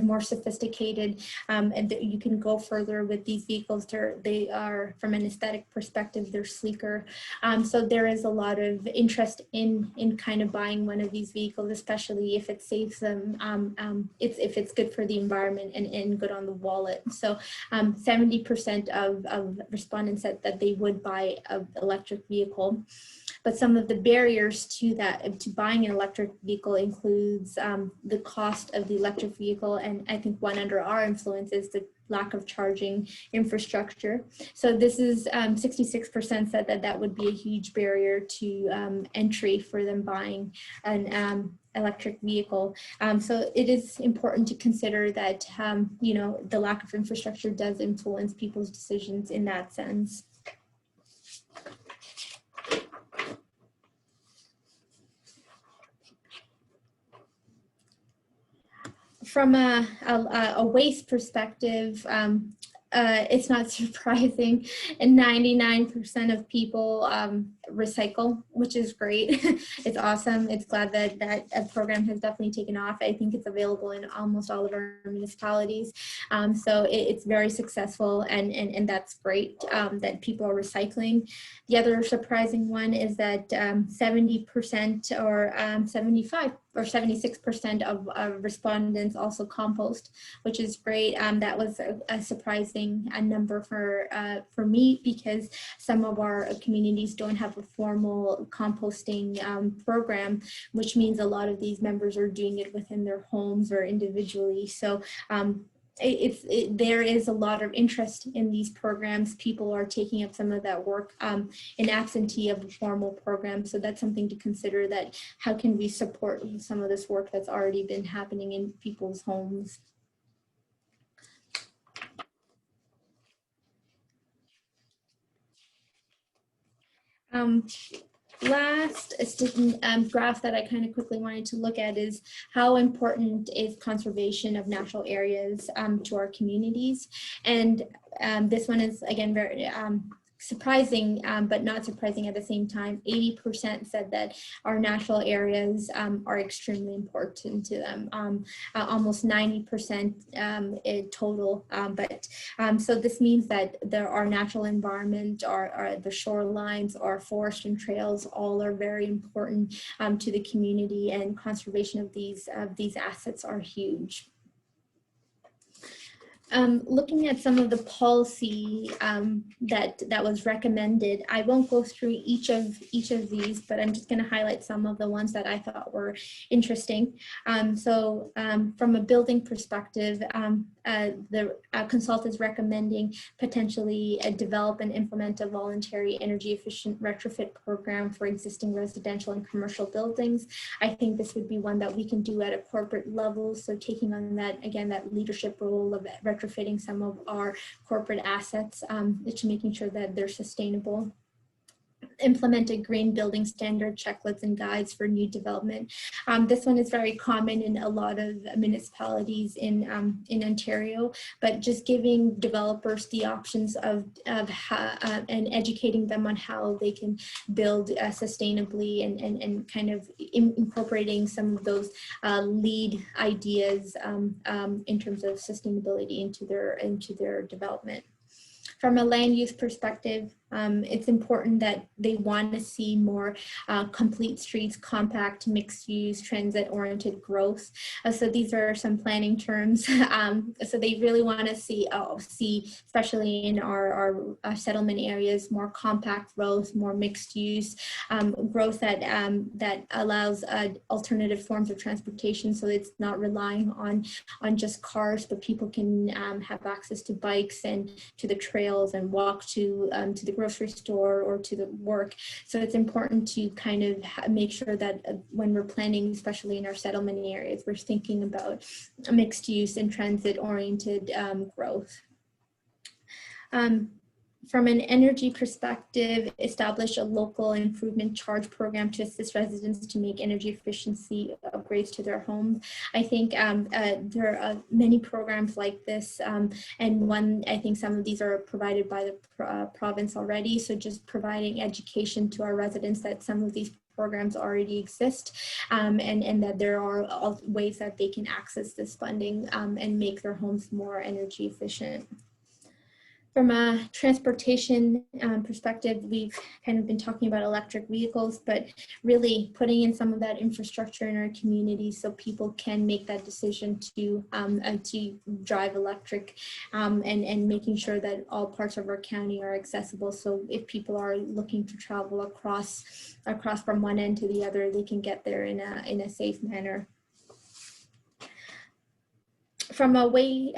more sophisticated, and you can go further with these vehicles. They are, from an aesthetic perspective, they're sleeker. So there is a lot of interest in kind of buying one of these vehicles, especially if it saves them, if it's good for the environment and good on the wallet. So 70% of respondents said that they would buy an electric vehicle. But some of the barriers to buying an electric vehicle includes the cost of the electric vehicle. And I think one under our influence is the lack of charging infrastructure. So this is 66% said that would be a huge barrier to entry for them buying an electric vehicle. So it is important to consider that, the lack of infrastructure does influence people's decisions in that sense. From a waste perspective, it's not surprising, and 99% of people recycle, which is great. It's awesome. It's glad that a program has definitely taken off. I think it's available in almost all of our municipalities. So it's very successful, and that's great that people are recycling. The other surprising one is that 70% or 75 or 76% of respondents also compost, which is great. That was a surprising number for me, because some of our communities don't have a formal composting program, which means a lot of these members are doing it within their homes or individually. So there is a lot of interest in these programs. People are taking up some of that work in absentee of a formal program. So that's something to consider, that how can we support some of this work that's already been happening in people's homes. Last graph that I kind of quickly wanted to look at is how important is conservation of natural areas to our communities. And this one is, again, very surprising, but not surprising at the same time. 80% said that our natural areas are extremely important to them. Almost 90% in total. So this means that our natural environment, our the shorelines, our forest and trails, all are very important to the community, and conservation of these assets are huge. Looking at some of the policy that was recommended, I won't go through each of these, but I'm just going to highlight some of the ones that I thought were interesting. So from a building perspective, the consultant is recommending potentially develop and implement a voluntary energy efficient retrofit program for existing residential and commercial buildings. I think this would be one that we can do at a corporate level. So taking on that, again, that leadership role of retrofitting some of our corporate assets to making sure that they're sustainable. implement a green building standard checklists and guides for new development. This one is very common in a lot of municipalities in Ontario, but just giving developers the options of how, and educating them on how they can build sustainably and kind of incorporating some of those lead ideas in terms of sustainability into their development. From a land use perspective, it's important that they want to see more complete streets, compact, mixed-use, transit-oriented growth. So these are some planning terms. So they really want to see, especially in our settlement areas, more compact growth, more mixed-use growth that allows alternative forms of transportation. So it's not relying on just cars, but people can have access to bikes and to the trails and walk to the grocery store or to the work. So it's important to kind of make sure that when we're planning, especially in our settlement areas, we're thinking about mixed use and transit oriented growth. From an energy perspective, establish a local improvement charge program to assist residents to make energy efficiency upgrades to their homes. I think there are many programs like this, and I think some of these are provided by the province already. So just providing education to our residents that some of these programs already exist, and that there are ways that they can access this funding and make their homes more energy efficient. From a transportation perspective, we've kind of been talking about electric vehicles, but really putting in some of that infrastructure in our community so people can make that decision to drive electric, and making sure that all parts of our county are accessible. So if people are looking to travel across from one end to the other, they can get there in a safe manner. From a way,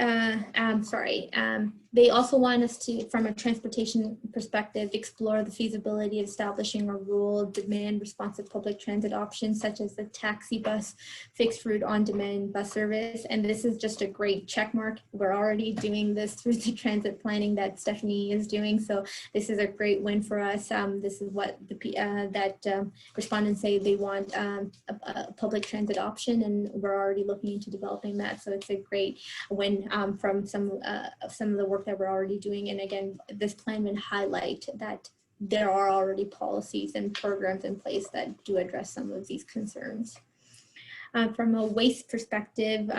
they also want us to, from a transportation perspective, explore the feasibility of establishing a rural demand responsive public transit options such as the taxi bus, fixed route on-demand bus service. And this is just a great check mark. We're already doing this through the transit planning that Stephanie is doing. So this is a great win for us. This is what the respondents say they want, a public transit option, and we're already looking into developing that. So it's a great win from some of the work that we're already doing. And again, this plan would highlight that there are already policies and programs in place that do address some of these concerns. From a waste perspective,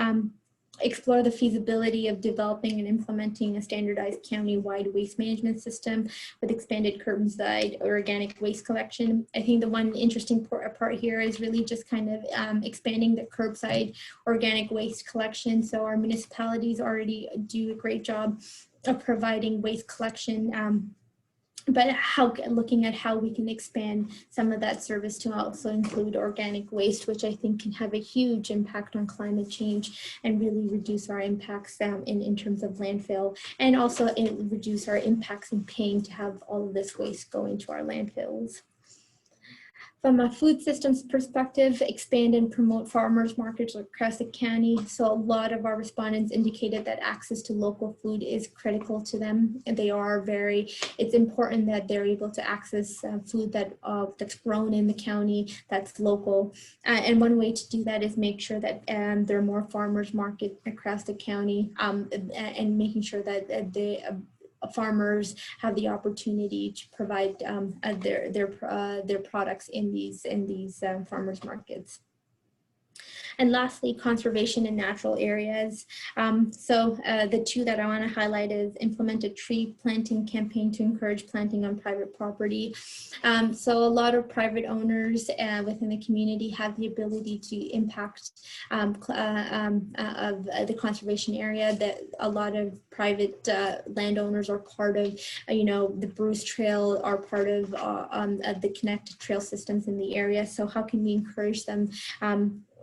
explore the feasibility of developing and implementing a standardized county-wide waste management system with expanded curbside organic waste collection. I think the one interesting part here is really just kind of expanding the curbside organic waste collection. So our municipalities already do a great job of providing waste collection, but looking at how we can expand some of that service to also include organic waste, which I think can have a huge impact on climate change and really reduce our impacts in terms of landfill, and also reduce our impacts in paying to have all of this waste go into our landfills. From a food systems perspective, expand and promote farmers markets across the county. So a lot of our respondents indicated that access to local food is critical to them. And it's important that they're able to access food that's grown in the county, that's local. And one way to do that is make sure that there are more farmers markets across the county, and making sure that farmers have the opportunity to provide their products in these farmers markets. And lastly, conservation in natural areas. The two that I want to highlight is implement a tree planting campaign to encourage planting on private property. So a lot of private owners within the community have the ability to impact of the conservation area. That a lot of private landowners are part of, the Bruce Trail, are part of the connected trail systems in the area. So how can we encourage them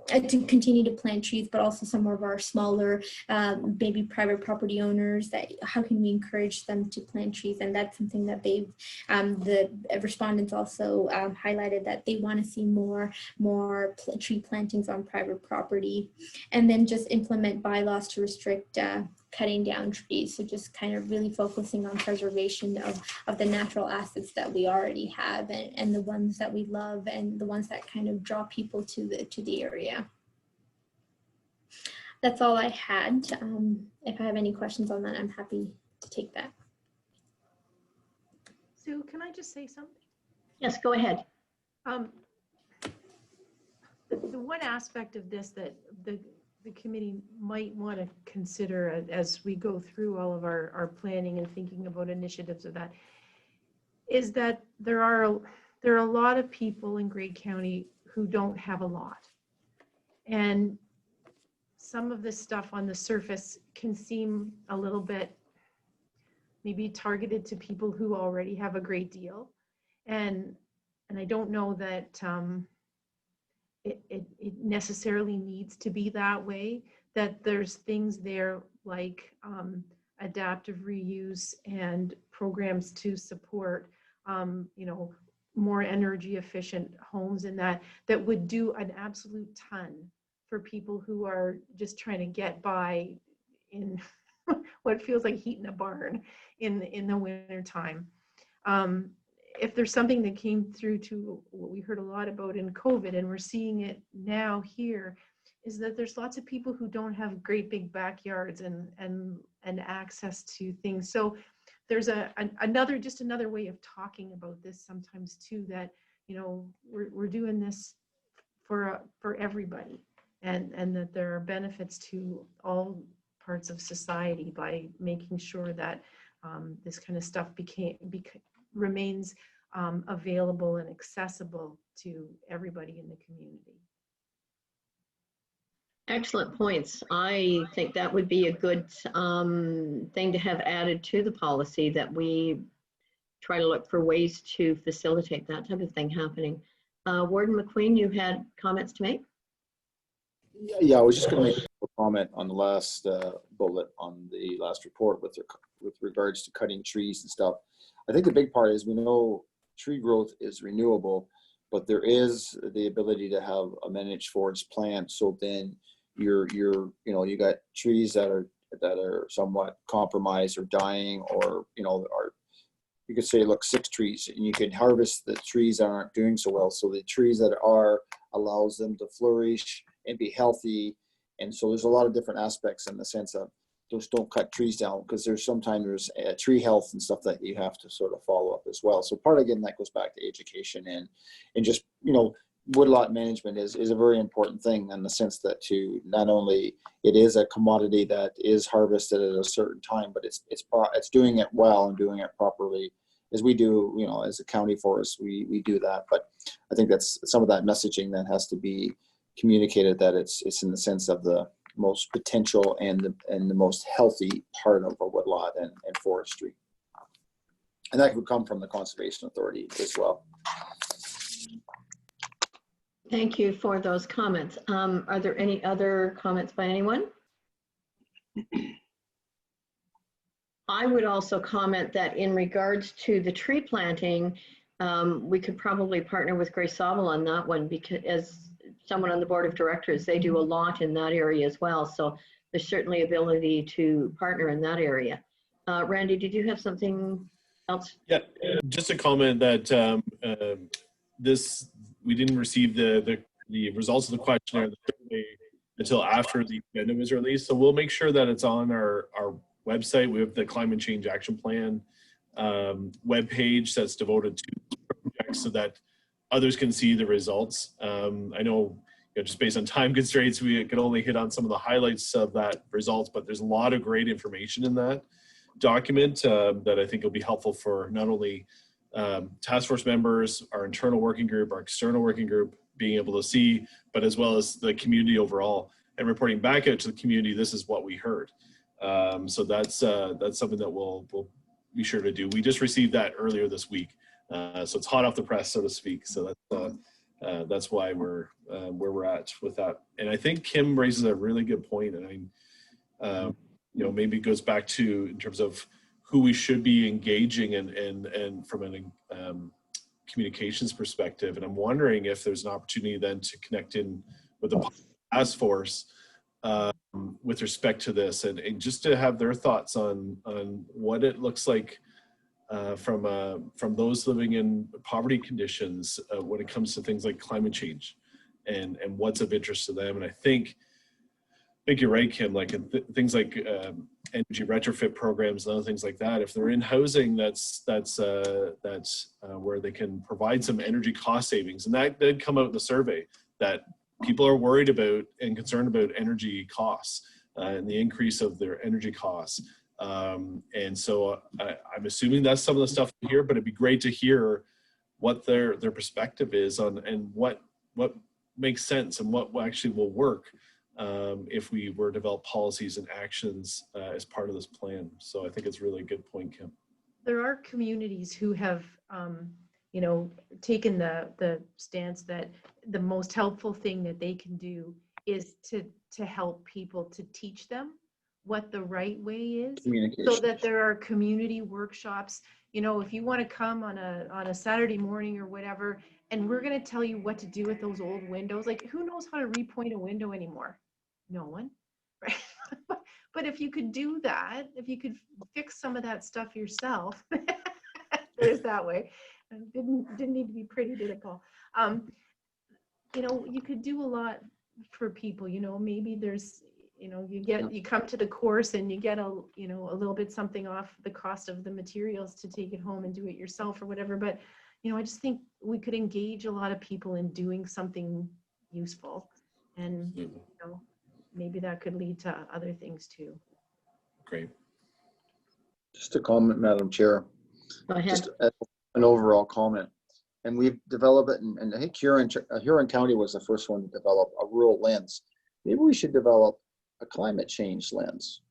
to continue to plant trees, but also some of our smaller, maybe private property owners, that how can we encourage them to plant trees? And that's something that the respondents also highlighted, that they want to see more tree plantings on private property. And then just implement bylaws to restrict cutting down trees. So just kind of really focusing on preservation of the natural assets that we already have, and the ones that we love, and the ones that kind of draw people to the area. That's all I had. If I have any questions on that, I'm happy to take that. Sue, can I just say something? Yes, go ahead. The one aspect of this that the committee might want to consider as we go through all of our planning and thinking about initiatives of that is that there are a lot of people in Grey County who don't have a lot. And some of this stuff on the surface can seem a little bit maybe targeted to people who already have a great deal. And I don't know that it necessarily needs to be that way, that there's things there like adaptive reuse and programs to support, more energy efficient homes, and that would do an absolute ton for people who are just trying to get by in what feels like heat in a barn in the winter time. If there's something that came through to what we heard a lot about in COVID, and we're seeing it now here, is that there's lots of people who don't have great big backyards and access to things. So there's another way of talking about this sometimes too, that we're doing this for everybody, and that there are benefits to all parts of society by making sure that this kind of stuff remains available and accessible to everybody in the community. Excellent points. I think that would be a good thing to have added to the policy, that we try to look for ways to facilitate that type of thing happening. Warden McQueen, you had comments to make? Yeah, I was just going to make a comment on the last bullet on the last report with regards to cutting trees and stuff. I think the big part is we know tree growth is renewable, but there is the ability to have a managed forest plan. So then you got trees that are somewhat compromised or dying, or you could say, look, 6 trees, and you can harvest the trees that aren't doing so well. So the trees that are allows them to flourish and be healthy. And so there's a lot of different aspects in the sense of just don't cut trees down, because there's tree health and stuff that you have to sort of follow up as well. So part, again, that goes back to education and just, woodlot management is a very important thing, in the sense that to not only it is a commodity that is harvested at a certain time, but it's doing it well and doing it properly, as we do, as a county forest, we do that. But I think that's some of that messaging that has to be communicated, that it's in the sense of the most potential and the most healthy part of a woodlot and forestry. And that would come from the Conservation Authority as well. Thank you for those comments. Are there any other comments by anyone? I would also comment that in regards to the tree planting, we could probably partner with Grace Sobel on that one, because as someone on the board of directors, they do a lot in that area as well. So there's certainly ability to partner in that area. Randy, did you have something else? Yeah, just a comment that we didn't receive the results of the questionnaire until after the agenda was released. So we'll make sure that it's on our website. We have the Climate Change Action Plan webpage that's devoted to projects, so that others can see the results. I know, just based on time constraints, we could only hit on some of the highlights of that results, but there's a lot of great information in that document that I think will be helpful for not only task force members, our internal working group, our external working group, being able to see, but as well as the community overall, and reporting back out to the community, this is what we heard. So that's something that we'll be sure to do. We just received that earlier this week. So it's hot off the press, so to speak. So that's why we're where we're at with that. And I think Kim raises a really good point. And maybe it goes back to, in terms of who we should be engaging and from an communications perspective. And I'm wondering if there's an opportunity then to connect in with the task force with respect to this, and just to have their thoughts on what it looks like from those living in poverty conditions when it comes to things like climate change and what's of interest to them. And I think you're right, Kim, like things like energy retrofit programs and other things like that, if they're in housing that's where they can provide some energy cost savings. And that did come out in the survey, that people are worried about and concerned about energy costs and the increase of their energy costs. And so I'm assuming that's some of the stuff here, but it'd be great to hear what their perspective is on, and what makes sense and what actually will work if we were to develop policies and actions as part of this plan. So I think it's really a good point, Kim. There are communities who have, you know, taken the stance that the most helpful thing that they can do is to help people, to teach them what the right way is, so that there are community workshops. You know, if you want to come on a Saturday morning or whatever, and we're going to tell you what to do with those old windows. Like, who knows how to repoint a window anymore? No one, right? But if you could do that, if you could fix some of that stuff yourself, there's that way. And didn't need to be pretty, did it, Paul? You know, you could do a lot for people. You know, maybe there's, you know, you come to the course and you get a little bit something off the cost of the materials to take it home and do it yourself or whatever. But, you know, I just think we could engage a lot of people in doing something useful, and, you know, maybe that could lead to other things too. Great. Just a comment, Madam Chair. Go ahead. Just an overall comment. And we've developed it, and I think Huron County was the first one to develop a rural lens. Maybe we should develop a climate change lens.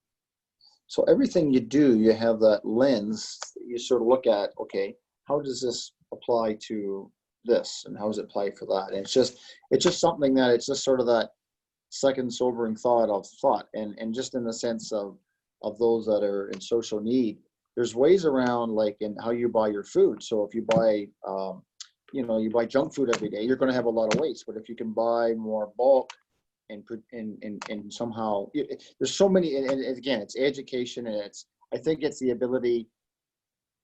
So everything you do, you have that lens that you sort of look at, okay, how does this apply to this, and how does it apply for that? And it's just something that it's just sort of that second sobering thought, and just in the sense of those that are in social need. There's ways around, like in how you buy your food. So if you buy you buy junk food every day, you're going to have a lot of waste. But if you can buy more bulk and somehow, there's so many, and again, it's education, and I think it's the ability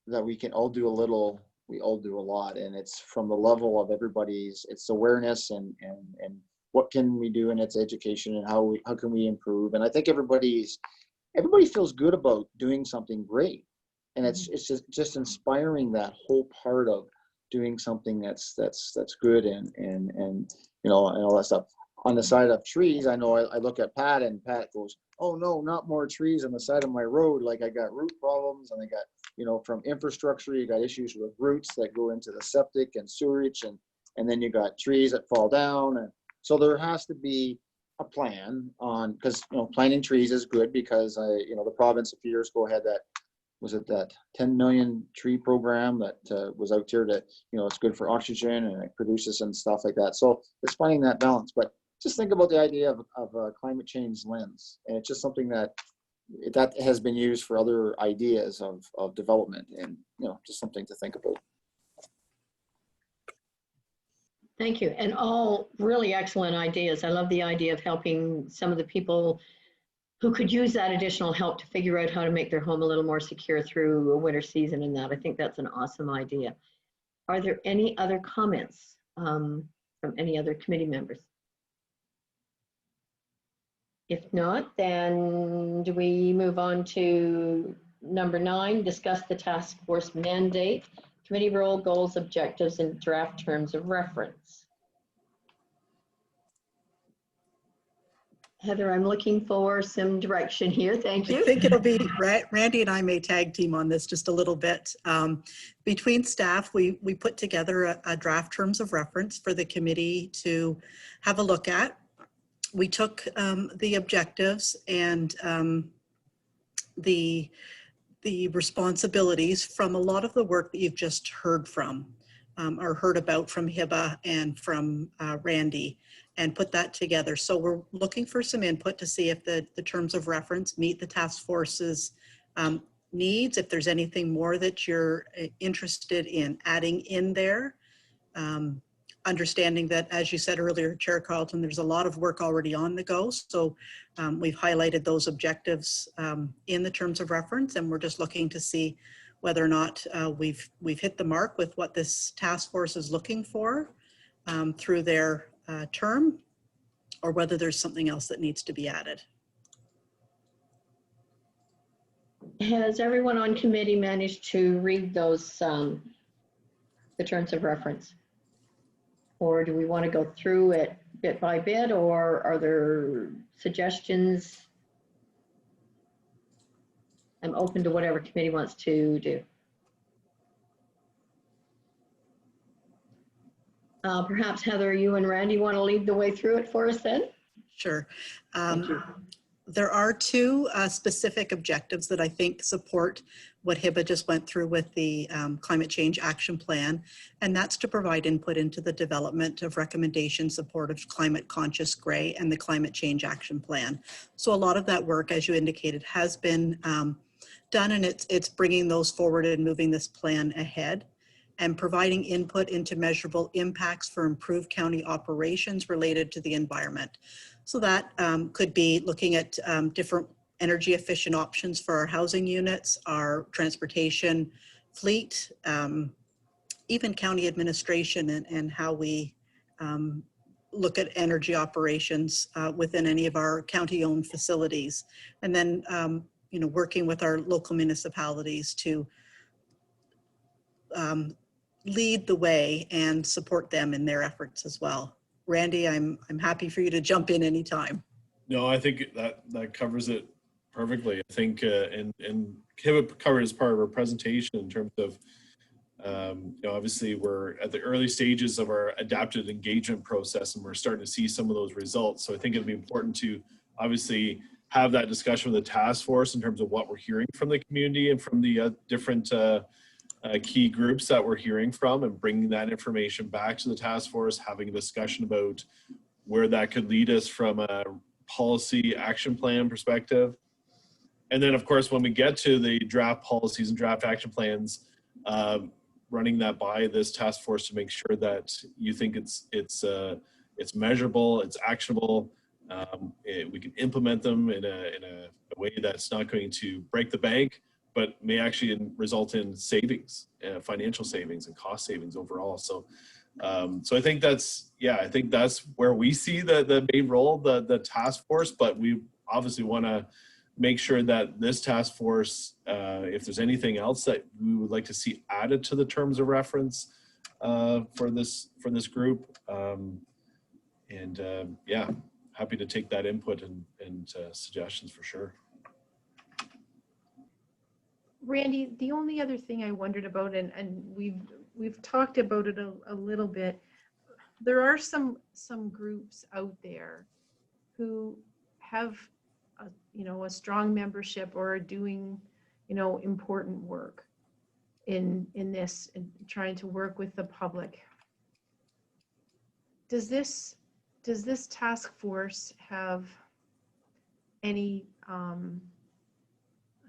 that we can all do a little, we all do a lot, and it's from the level of everybody's, it's awareness and what can we do in its education, and how can we improve. And I think everybody feels good about doing something great, and it's just inspiring that whole part of doing something that's good and you know, and all that stuff. On the side of trees, I know I look at Pat, and Pat goes, oh no, not more trees on the side of my road. Like, I got root problems, and I got, you know, from infrastructure, you got issues with roots that go into the septic and sewage, and then you got trees that fall down. And so there has to be a plan on, because, you know, planting trees is good, because the province a few years ago had that 10 million tree program that was out there that, you know, it's good for oxygen and it produces and stuff like that. So it's finding that balance. But just think about the idea of a climate change lens, and it's just something that has been used for other ideas of development, and, you know, just something to think about. Thank you. And all really excellent ideas. I love the idea of helping some of the people who could use that additional help to figure out how to make their home a little more secure through a winter season and that. I think that's an awesome idea. Are there any other comments from any other committee members? If not, then do we move on to number 9, discuss the task force mandate, committee role, goals, objectives, and draft terms of reference. Heather, I'm looking for some direction here. Thank you. I think it'll be, Randy and I may tag team on this just a little bit. Between staff, we put together a draft terms of reference for the committee to have a look at. We took the objectives and the responsibilities from a lot of the work that you've just heard from or heard about from Hiba and from Randy, and put that together. So we're looking for some input to see if the terms of reference meet the task force's needs, if there's anything more that you're interested in adding in there. understanding that, as you said earlier, Chair Carlton, there's a lot of work already on the go. So we've highlighted those objectives in the terms of reference, and we're just looking to see whether or not we've hit the mark with what this task force is looking for through their term, or whether there's something else that needs to be added. Has everyone on committee managed to read those, the terms of reference? Or do we want to go through it bit by bit, or are there suggestions? I'm open to whatever committee wants to do. Perhaps Heather, you and Randy want to lead the way through it for us then? Sure. Thank you. There are two specific objectives that I think support what Hiba just went through with the Climate Change Action Plan, and that's to provide input into the development of recommendations supportive of climate conscious gray and the Climate Change Action Plan. So a lot of that work, as you indicated, has been done, and it's bringing those forward and moving this plan ahead, and providing input into measurable impacts for improved county operations related to the environment. So that could be looking at different energy efficient options for our housing units, our transportation fleet, even county administration, and how we look at energy operations within any of our county-owned facilities. And then, you know, working with our local municipalities to lead the way and support them in their efforts as well. Randy, I'm happy for you to jump in anytime. No, I think that covers it perfectly. I think, and Hiba covered as part of our presentation in terms of, you know, obviously we're at the early stages of our adaptive engagement process, and we're starting to see some of those results. So I think it'd be important to obviously have that discussion with the task force in terms of what we're hearing from the community and from the different key groups that we're hearing from, and bringing that information back to the task force, having a discussion about where that could lead us from a policy action plan perspective. And then of course, when we get to the draft policies and draft action plans, running that by this task force to make sure that you think it's measurable, it's actionable, we can implement them in a way that's not going to break the bank, but may actually result in savings, financial savings and cost savings overall. So, so I think that's, yeah, I think that's where we see the main role, the task force, but we obviously want to make sure that this task force, if there's anything else that we would like to see added to the terms of reference for this group. Yeah, happy to take that input and suggestions for sure. Randy, the only other thing I wondered about, and we've talked about it a little bit, there are some groups out there who have a strong membership or are doing important work in this and trying to work with the public. Does this task force have any I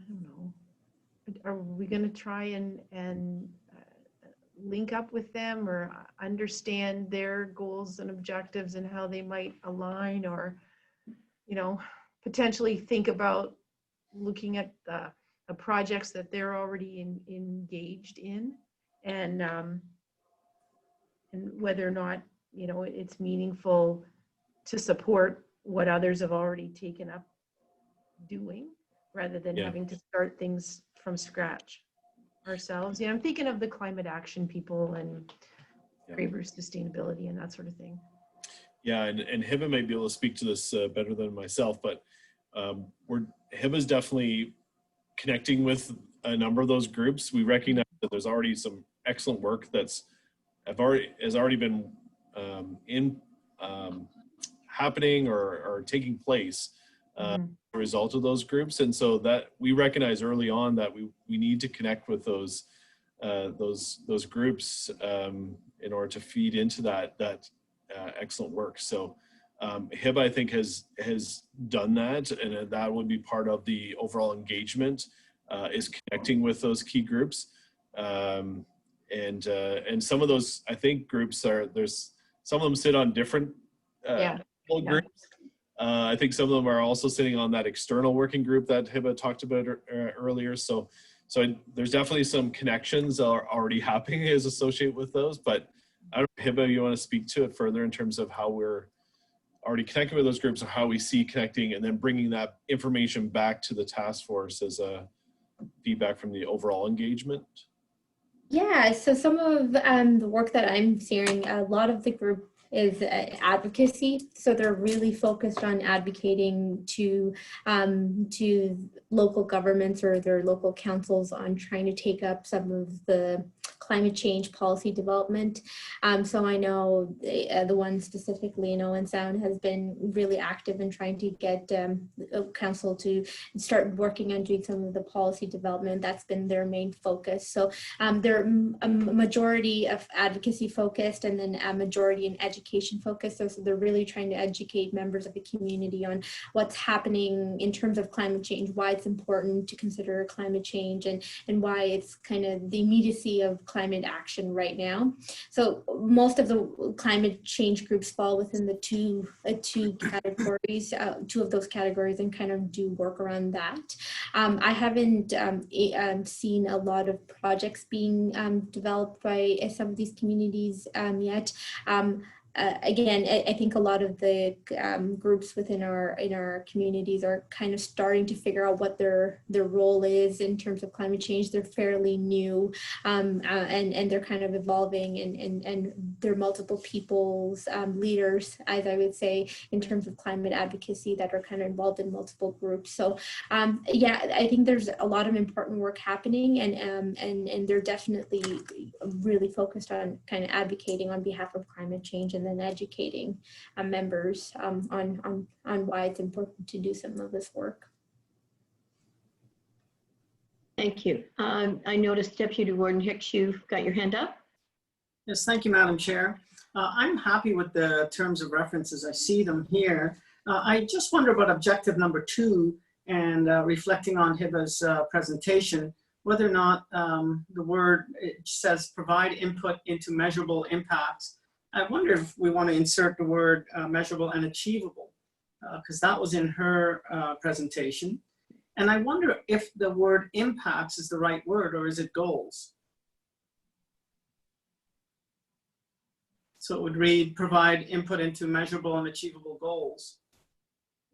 don't know, are we going to try and link up with them or understand their goals and objectives and how they might align, or potentially think about looking at the projects that they're already engaged in, and whether or not it's meaningful to support what others have already taken up doing, rather than having to start things from scratch ourselves. I'm thinking of the climate action people and Graeber's sustainability and that sort of thing. Yeah, and Hiba may be able to speak to this better than myself, but Hiba's definitely connecting with a number of those groups. We recognize that there's already some excellent work has already been happening or taking place as a result of those groups, and so that we recognize early on that we need to connect with those groups in order to feed into that excellent work. So Hiba, I think, has done that, and that would be part of the overall engagement, is connecting with those key groups, and some of those, I think, groups there's some of them sit on different Yeah. full groups. I think some of them are also sitting on that external working group that Hiba talked about earlier. So there's definitely some connections are already happening as associated with those. But I don't know, Hiba, you want to speak to it further in terms of how we're already connecting with those groups, or how we see connecting, and then bringing that information back to the task force as a feedback from the overall engagement? Yeah, so some of the work that I'm seeing, a lot of the group is advocacy. So they're really focused on advocating to local governments or their local councils on trying to take up some of the climate change policy development. So I know the one specifically in Owen Sound has been really active in trying to get council to start working on doing some of the policy development. That's been their main focus. So they're a majority of advocacy focused, and then a majority in education focused. So they're really trying to educate members of the community on what's happening in terms of climate change, why it's important to consider climate change, and why it's kind of the immediacy of climate action right now. So most of the climate change groups fall within the two categories, two of those categories, and kind of do work around that. I haven't seen a lot of projects being developed by some of these communities yet. Again, I think a lot of the groups within our communities are kind of starting to figure out what their role is in terms of climate change. They're fairly new, and they're kind of evolving, and there are multiple people's leaders, as I would say, in terms of climate advocacy that are kind of involved in multiple groups. So yeah, I think there's a lot of important work happening, and they're definitely really focused on kind of advocating on behalf of climate change, and then educating members on why it's important to do some of this work. Thank you. I noticed Deputy Warden Hicks, you've got your hand up. Yes, thank you, Madam Chair. I'm happy with the terms of reference as I see them here. I just wonder about objective number 2 and reflecting on Hiba's presentation, whether or not the word, it says provide input into measurable impacts. I wonder if we want to insert the word measurable and achievable, because that was in her presentation. And I wonder if the word impacts is the right word, or is it goals? So it would read, provide input into measurable and achievable goals.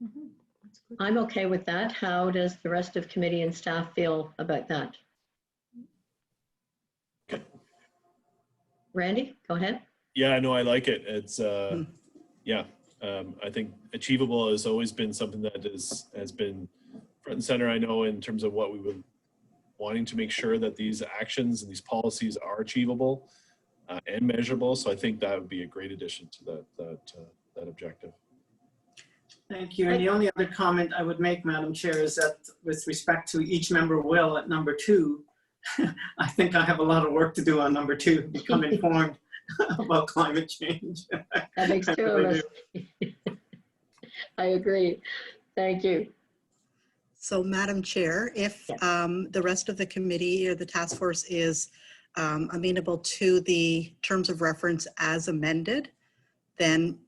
Mm-hmm. That's good. I'm okay with that. How does the rest of committee and staff feel about that? Randy, go ahead. Yeah, no, I like it. It's yeah. I think achievable has always been something that has been front and center. I know in terms of what we were wanting to make sure that these actions and these policies are achievable and measurable. So I think that would be a great addition to that objective. Thank you. And the only other comment I would make, Madam Chair, is that with respect to each member will at number 2, I think I have a lot of work to do on number 2, become informed about climate change. That makes 2 of us. I agree. Thank you. So, Madam Chair, if the rest of the committee or the task force is amenable to the terms of reference as amended, then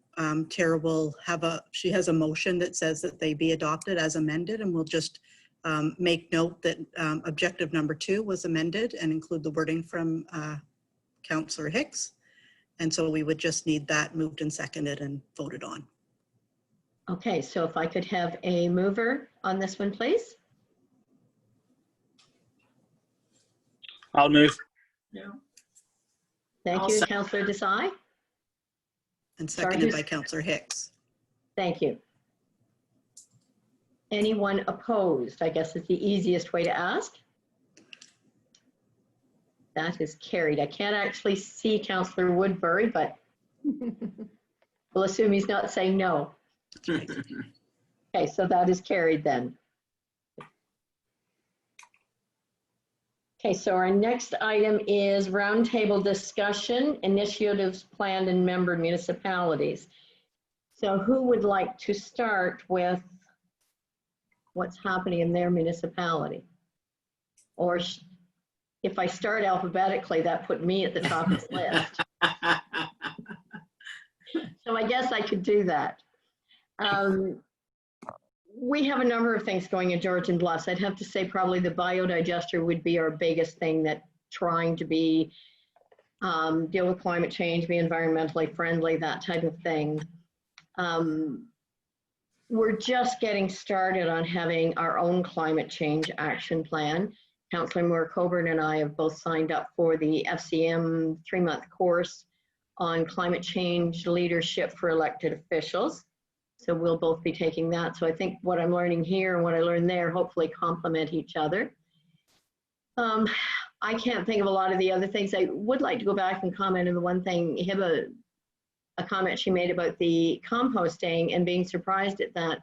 Tara will have she has a motion that says that they be adopted as amended, and we'll just make note that objective number 2 was amended and include the wording from Councillor Hicks. And so we would just need that moved and seconded and voted on. Okay, so if I could have a mover on this one, please. I'll move. Yeah. Thank I'll you, second. Councillor Desai. And Sorry, seconded who's- by Councillor Hicks. Thank you. Anyone opposed? I guess is the easiest way to ask. That is carried. I can't actually see Councillor Woodbury, but we'll assume he's not saying no. Okay, so that is carried then. Okay, so our next item is roundtable discussion, initiatives planned in member municipalities. So who would like to start with what's happening in their municipality? Or if I start alphabetically, that put me at the top of the list. So I guess I could do that. We have a number of things going in Georgian Bluffs. I'd have to say probably the biodigester would be our biggest thing, that trying to be deal with climate change, be environmentally friendly, that type of thing. We're just getting started on having our own climate change action plan. Councillor Moore-Coburn and I have both signed up for the FCM 3-month course on climate change leadership for elected officials. So we'll both be taking that. So I think what I'm learning here and what I learned there hopefully complement each other. I can't think of a lot of the other things. I would like to go back and comment on the one thing, Hiba, a comment she made about the composting and being surprised at that.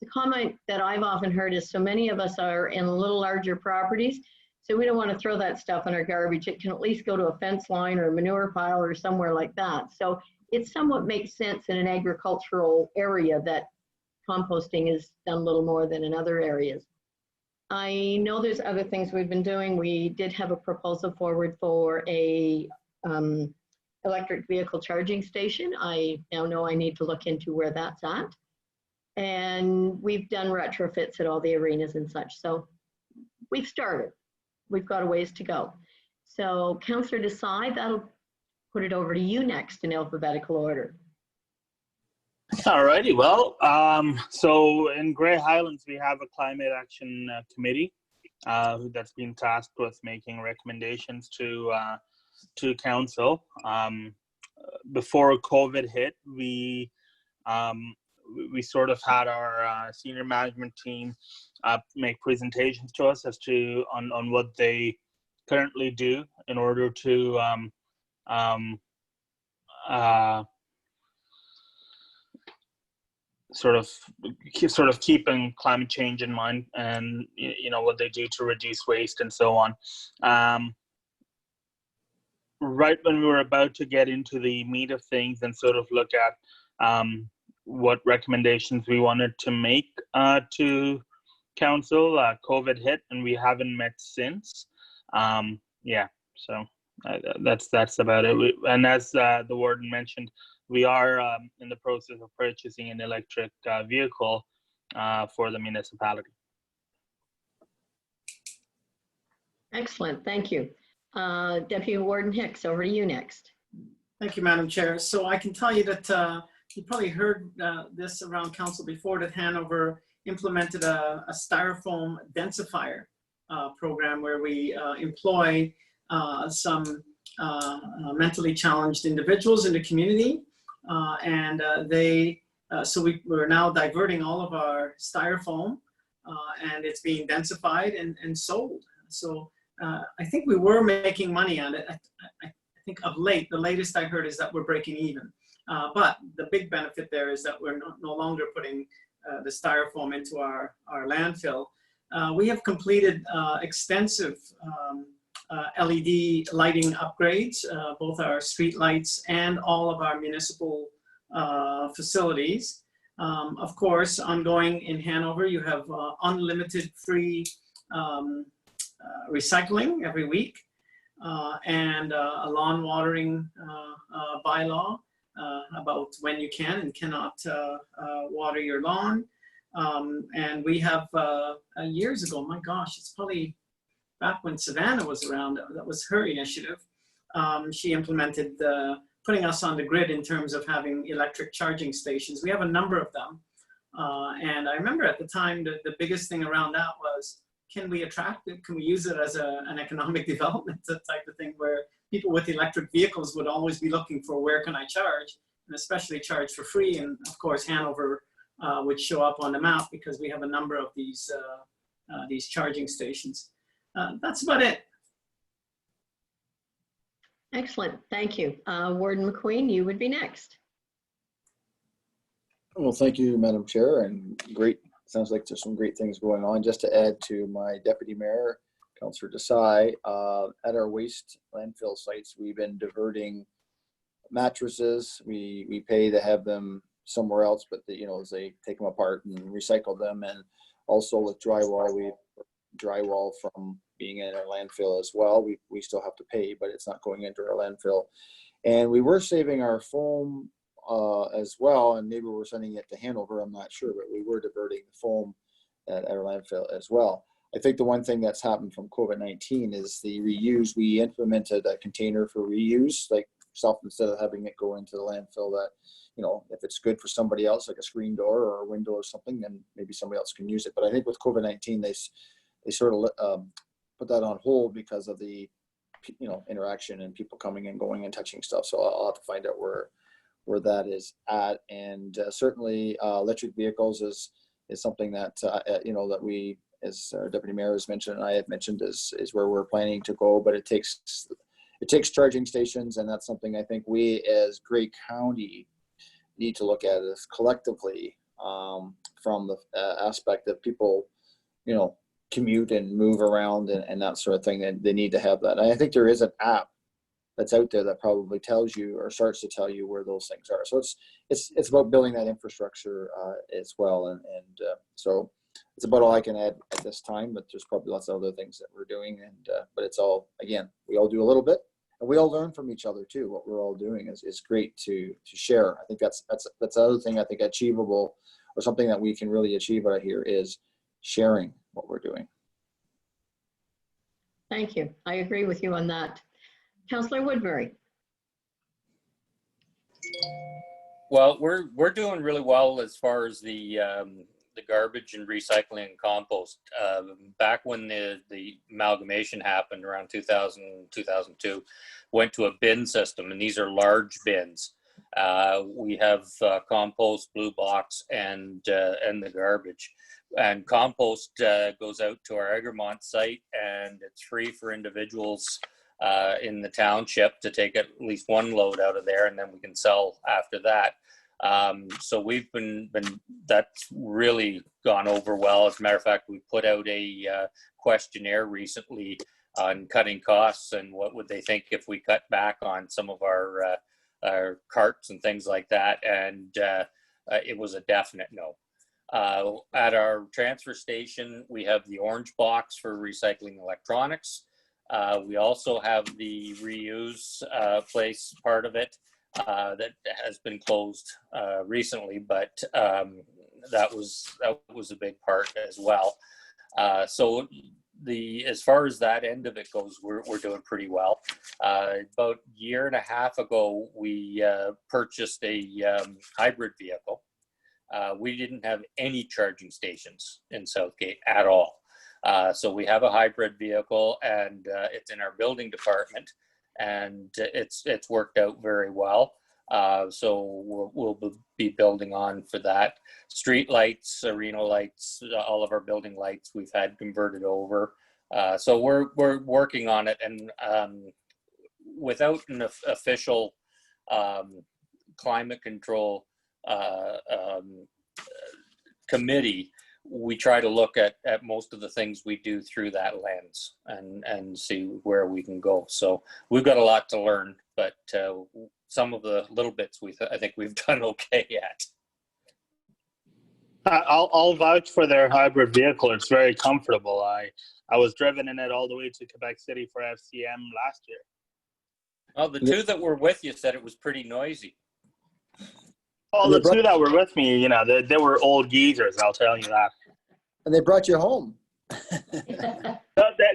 The comment that I've often heard is so many of us are in a little larger properties, so we don't want to throw that stuff in our garbage. It can at least go to a fence line or a manure pile or somewhere like that. So it somewhat makes sense in an agricultural area that composting is done a little more than in other areas. I know there's other things we've been doing. We did have a proposal forward for a electric vehicle charging station. I now know I need to look into where that's at. And we've done retrofits at all the arenas and such. So we've started. We've got a ways to go. So Councillor Desai, that'll put it over to you next in alphabetical order. All righty. Well, so in Grey Highlands, we have a climate action committee that's been tasked with making recommendations to council. Before COVID hit, we sort of had our senior management team make presentations to us as to on what they currently do in order to sort of keeping climate change in mind, and what they do to reduce waste and so on. Right when we were about to get into the meat of things and sort of look at what recommendations we wanted to make to council, COVID hit, and we haven't met since. Yeah, so that's about it. And as the warden mentioned, we are in the process of purchasing an electric vehicle for the municipality. Excellent, thank you. Deputy Warden Hicks, over to you next. Thank you, Madam Chair. So I can tell you that you probably heard this around council before, that Hanover implemented a styrofoam densifier program where we employ some mentally challenged individuals in the community. So we're now diverting all of our styrofoam and it's being densified and sold. So I think we were making money on it. I think of late, the latest I heard is that we're breaking even. But the big benefit there is that we're no longer putting the styrofoam into our landfill. We have completed extensive LED lighting upgrades, both our street lights and all of our municipal facilities. Of course, ongoing in Hanover, you have unlimited free recycling every week, and a lawn watering bylaw about when you can and cannot water your lawn. And we have years ago, my gosh, it's probably back when Savannah was around, that was her initiative. She implemented putting us on the grid in terms of having electric charging stations. We have a number of them. And I remember at the time, the biggest thing around that was, can we attract it? Can we use it as an economic development type of thing, where people with electric vehicles would always be looking for where can I charge, and especially charge for free. And of course, Hanover would show up on the map because we have a number of these charging stations. That's about it. Excellent, thank you. Warden McQueen, you would be next. Well, thank you, Madam Chair, and great. Sounds like there's some great things going on. Just to add to my Deputy Mayor, Councillor Desai, at our waste landfill sites, we've been diverting mattresses. We pay to have them somewhere else, but as they take them apart and recycle them, and also with drywall, we drywall from being in our landfill as well. We still have to pay, but it's not going into our landfill. And we were saving our foam as well, and maybe we're sending it to Hanover, I'm not sure, but we were diverting the foam at our landfill as well. I think the one thing that's happened from COVID-19 is the reuse. We implemented a container for reuse, like stuff, instead of having it go into the landfill, that, you know, if it's good for somebody else, like a screen door or a window or something, then maybe somebody else can use it. But I think with COVID-19, they sort of put that on hold because of the, you know, interaction and people coming and going and touching stuff. So I'll have to find out where that is at. And certainly electric vehicles is something that, you know, that we, as our deputy mayor has mentioned and I have mentioned, is where we're planning to go. But it takes charging stations, and that's something I think we as Grey County need to look at as collectively, from the aspect of people, you know, commute and move around and that sort of thing. And they need to have that. And I think there is an app that's out there that probably tells you or starts to tell you where those things are. So it's about building that infrastructure as well. And so it's about all I can add at this time, but there's probably lots of other things that we're doing. And but it's all, again, we all do a little bit, and we all learn from each other too. What we're all doing is great to share. I think that's the other thing I think achievable, or something that we can really achieve out here, is sharing what we're doing. Thank you. I agree with you on that. Councillor Woodbury. Well, we're doing really well as far as the garbage and recycling and compost. Back when the amalgamation happened around 2000, 2002, went to a bin system, and these are large bins. We have compost, blue box, and the garbage. And compost goes out to our Egremont site, and it's free for individuals in the township to take at least one load out of there, and then we can sell after that. So we've that's really gone over well. As a matter of fact, we put out a questionnaire recently on cutting costs and what would they think if we cut back on some of our carts and things like that. And it was a definite no. At our transfer station, we have the orange box for recycling electronics. We also have the reuse place part of it that has been closed recently, but that was a big part as well. So as far as that end of it goes, we're doing pretty well. About a year and a half ago, we purchased a hybrid vehicle. We didn't have any charging stations in Southgate at all. So we have a hybrid vehicle, and it's in our building department, and it's worked out very well. So we'll be building on for that. Street lights, arena lights, all of our building lights we've had converted over. So we're working on it, and without an official climate control committee, we try to look at most of the things we do through that lens and see where we can go. So we've got a lot to learn, but some of the little bits I think we've done okay at. I'll vouch for their hybrid vehicle. It's very comfortable. I was driven in it all the way to Quebec City for FCM last year. Oh, the two that were with you said it was pretty noisy. Oh, the two that were with me, you know, they were old geezers, I'll tell you that. And they brought you home.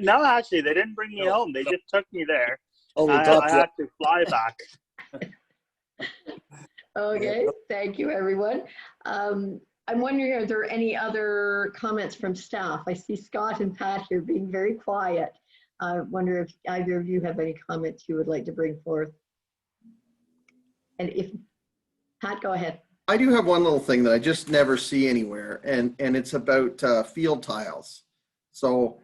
No, actually, they didn't bring me home. They just took me there. Oh, I had to fly back. Okay, thank you, everyone. I'm wondering, are there any other comments from staff? I see Scott and Pat here being very quiet. I wonder if either of you have any comments you would like to bring forth. And if Pat, go ahead. I do have one little thing that I just never see anywhere, and it's about field tiles. So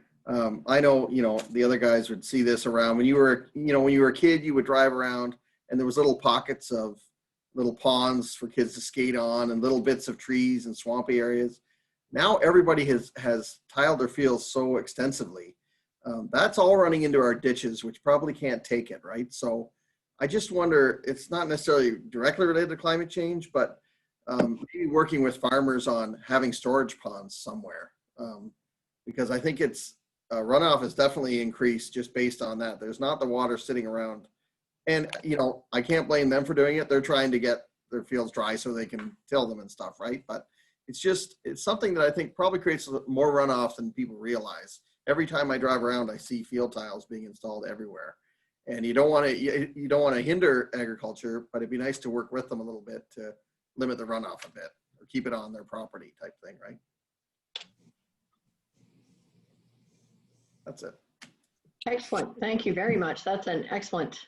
I know, you know, the other guys would see this around when you were a kid. You would drive around, and there was little pockets of little ponds for kids to skate on, and little bits of trees and swampy areas. Now everybody has tiled their fields so extensively. That's all running into our ditches, which probably can't take it, right? So I just wonder, it's not necessarily directly related to climate change, but maybe working with farmers on having storage ponds somewhere, because I think it's runoff has definitely increased just based on that. There's not the water sitting around, and you know, I can't blame them for doing it. They're trying to get their fields dry so they can till them and stuff, right? But it's something that I think probably creates more runoff than people realize. Every time I drive around, I see field tiles being installed everywhere. And you don't want to hinder agriculture, but it'd be nice to work with them a little bit to limit the runoff a bit or keep it on their property type thing, right? That's it. Excellent. Thank you very much. That's an excellent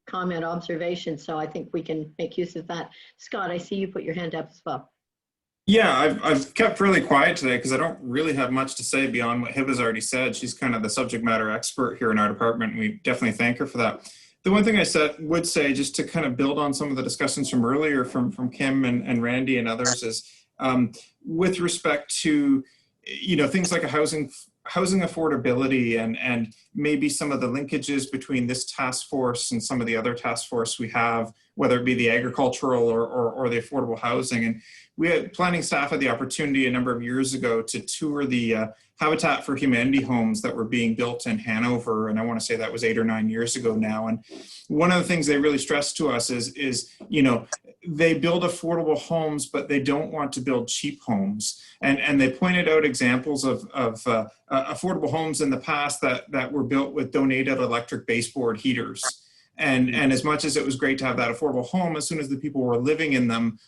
comment, observation. So I think we can make use of that. Scott, I see you put your hand up as well. Yeah, I've kept really quiet today because I don't really have much to say beyond what Hiba's already said. She's kind of the subject matter expert here in our department, and we definitely thank her for that. The one thing I would say, just to kind of build on some of the discussions from earlier from Kim and Randy and others, is with respect to, you know, things like a housing affordability and maybe some of the linkages between this task force and some of the other task force we have, whether it be the agricultural or the affordable housing. And we had planning staff had the opportunity a number of years ago to tour the Habitat for Humanity homes that were being built in Hanover. And I want to say that was 8 or 9 years ago now. And one of the things they really stressed to us is, you know, they build affordable homes, but they don't want to build cheap homes. And they pointed out examples of affordable homes in the past that were built with donated electric baseboard heaters. And as much as it was great to have that affordable home, as soon as the people were living in them,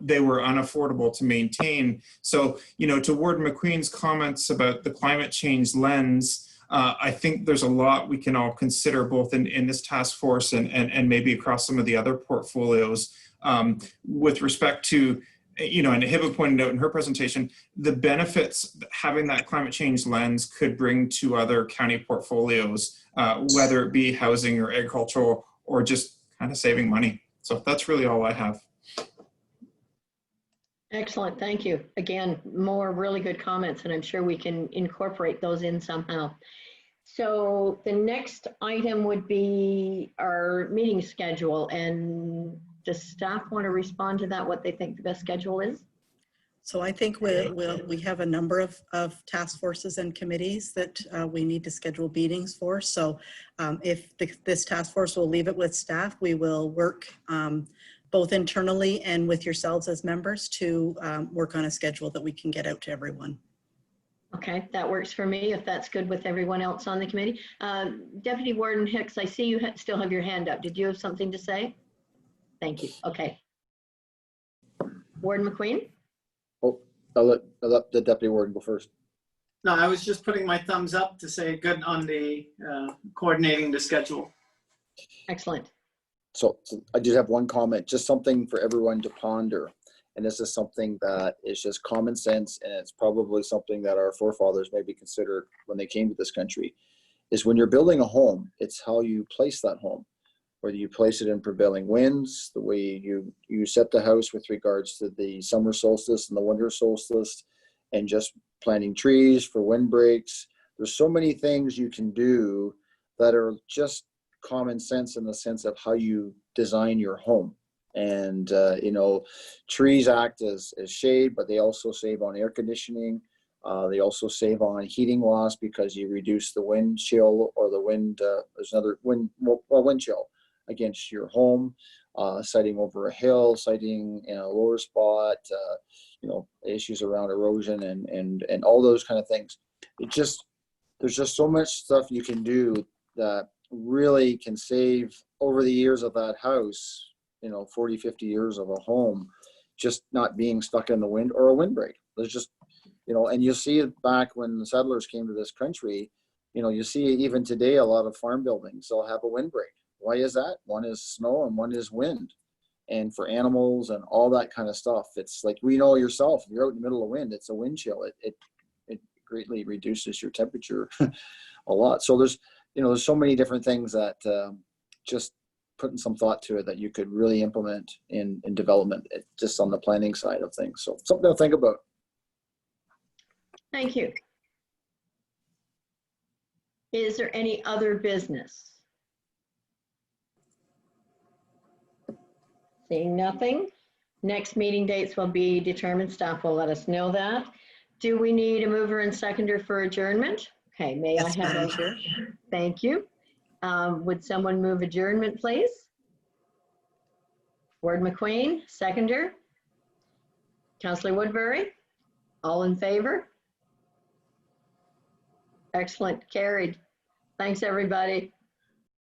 they were unaffordable to maintain. So, you know, to Warden McQueen's comments about the climate change lens, I think there's a lot we can all consider both in this task force and maybe across some of the other portfolios with respect to, you know, and Hiba pointed out in her presentation, the benefits having that climate change lens could bring to other county portfolios, whether it be housing or agricultural or just kind of saving money. So that's really all I have. Excellent. Thank you. Again, more really good comments, and I'm sure we can incorporate those in somehow. So the next item would be our meeting schedule. And does staff want to respond to that, what they think the best schedule is? So I think we have a number of task forces and committees that we need to schedule meetings for. So if this task force will leave it with staff, we will work both internally and with yourselves as members to work on a schedule that we can get out to everyone. Okay, that works for me if that's good with everyone else on the committee. Deputy Warden Hicks, I see you still have your hand up. Did you have something to say? Thank you. Okay. Warden McQueen? Oh, I'll let the deputy warden go first. No, I was just putting my thumbs up to say good on the coordinating the schedule. Excellent. So I just have one comment, just something for everyone to ponder. And this is something that is just common sense, and it's probably something that our forefathers maybe considered when they came to this country, is when you're building a home, it's how you place that home. Whether you place it in prevailing winds, the way you set the house with regards to the summer solstice and the winter solstice, and just planting trees for windbreaks. There's so many things you can do that are just common sense in the sense of how you design your home. And, you know, trees act as shade, but they also save on air conditioning. They also save on heating loss because you reduce the wind chill or the wind, there's another wind chill against your home, siting over a hill, siting in a lower spot, you know, issues around erosion and all those kind of things. There's just so much stuff you can do that really can save over the years of that house, you know, 40, 50 years of a home, just not being stuck in the wind or a windbreak. There's just, you know, and you see it back when the settlers came to this country, you know, you see even today, a lot of farm buildings, they'll have a windbreak. Why is that? One is snow and one is wind. And for animals and all that kind of stuff, it's like, we know yourself, if you're out in the middle of wind, it's a wind chill. It greatly reduces your temperature a lot. So there's, you know, there's so many different things that just putting some thought to it that you could really implement in development, just on the planning side of things. So something to think about. Thank you. Is there any other business? Seeing nothing. Next meeting dates will be determined. Staff will let us know that. Do we need a mover and seconder for adjournment? Okay, may Yes, I have Madam a, Chair. thank you. Would someone move adjournment, please? Ward McQueen, seconder. Councillor Woodbury, all in favor? Excellent, carried. Thanks, everybody.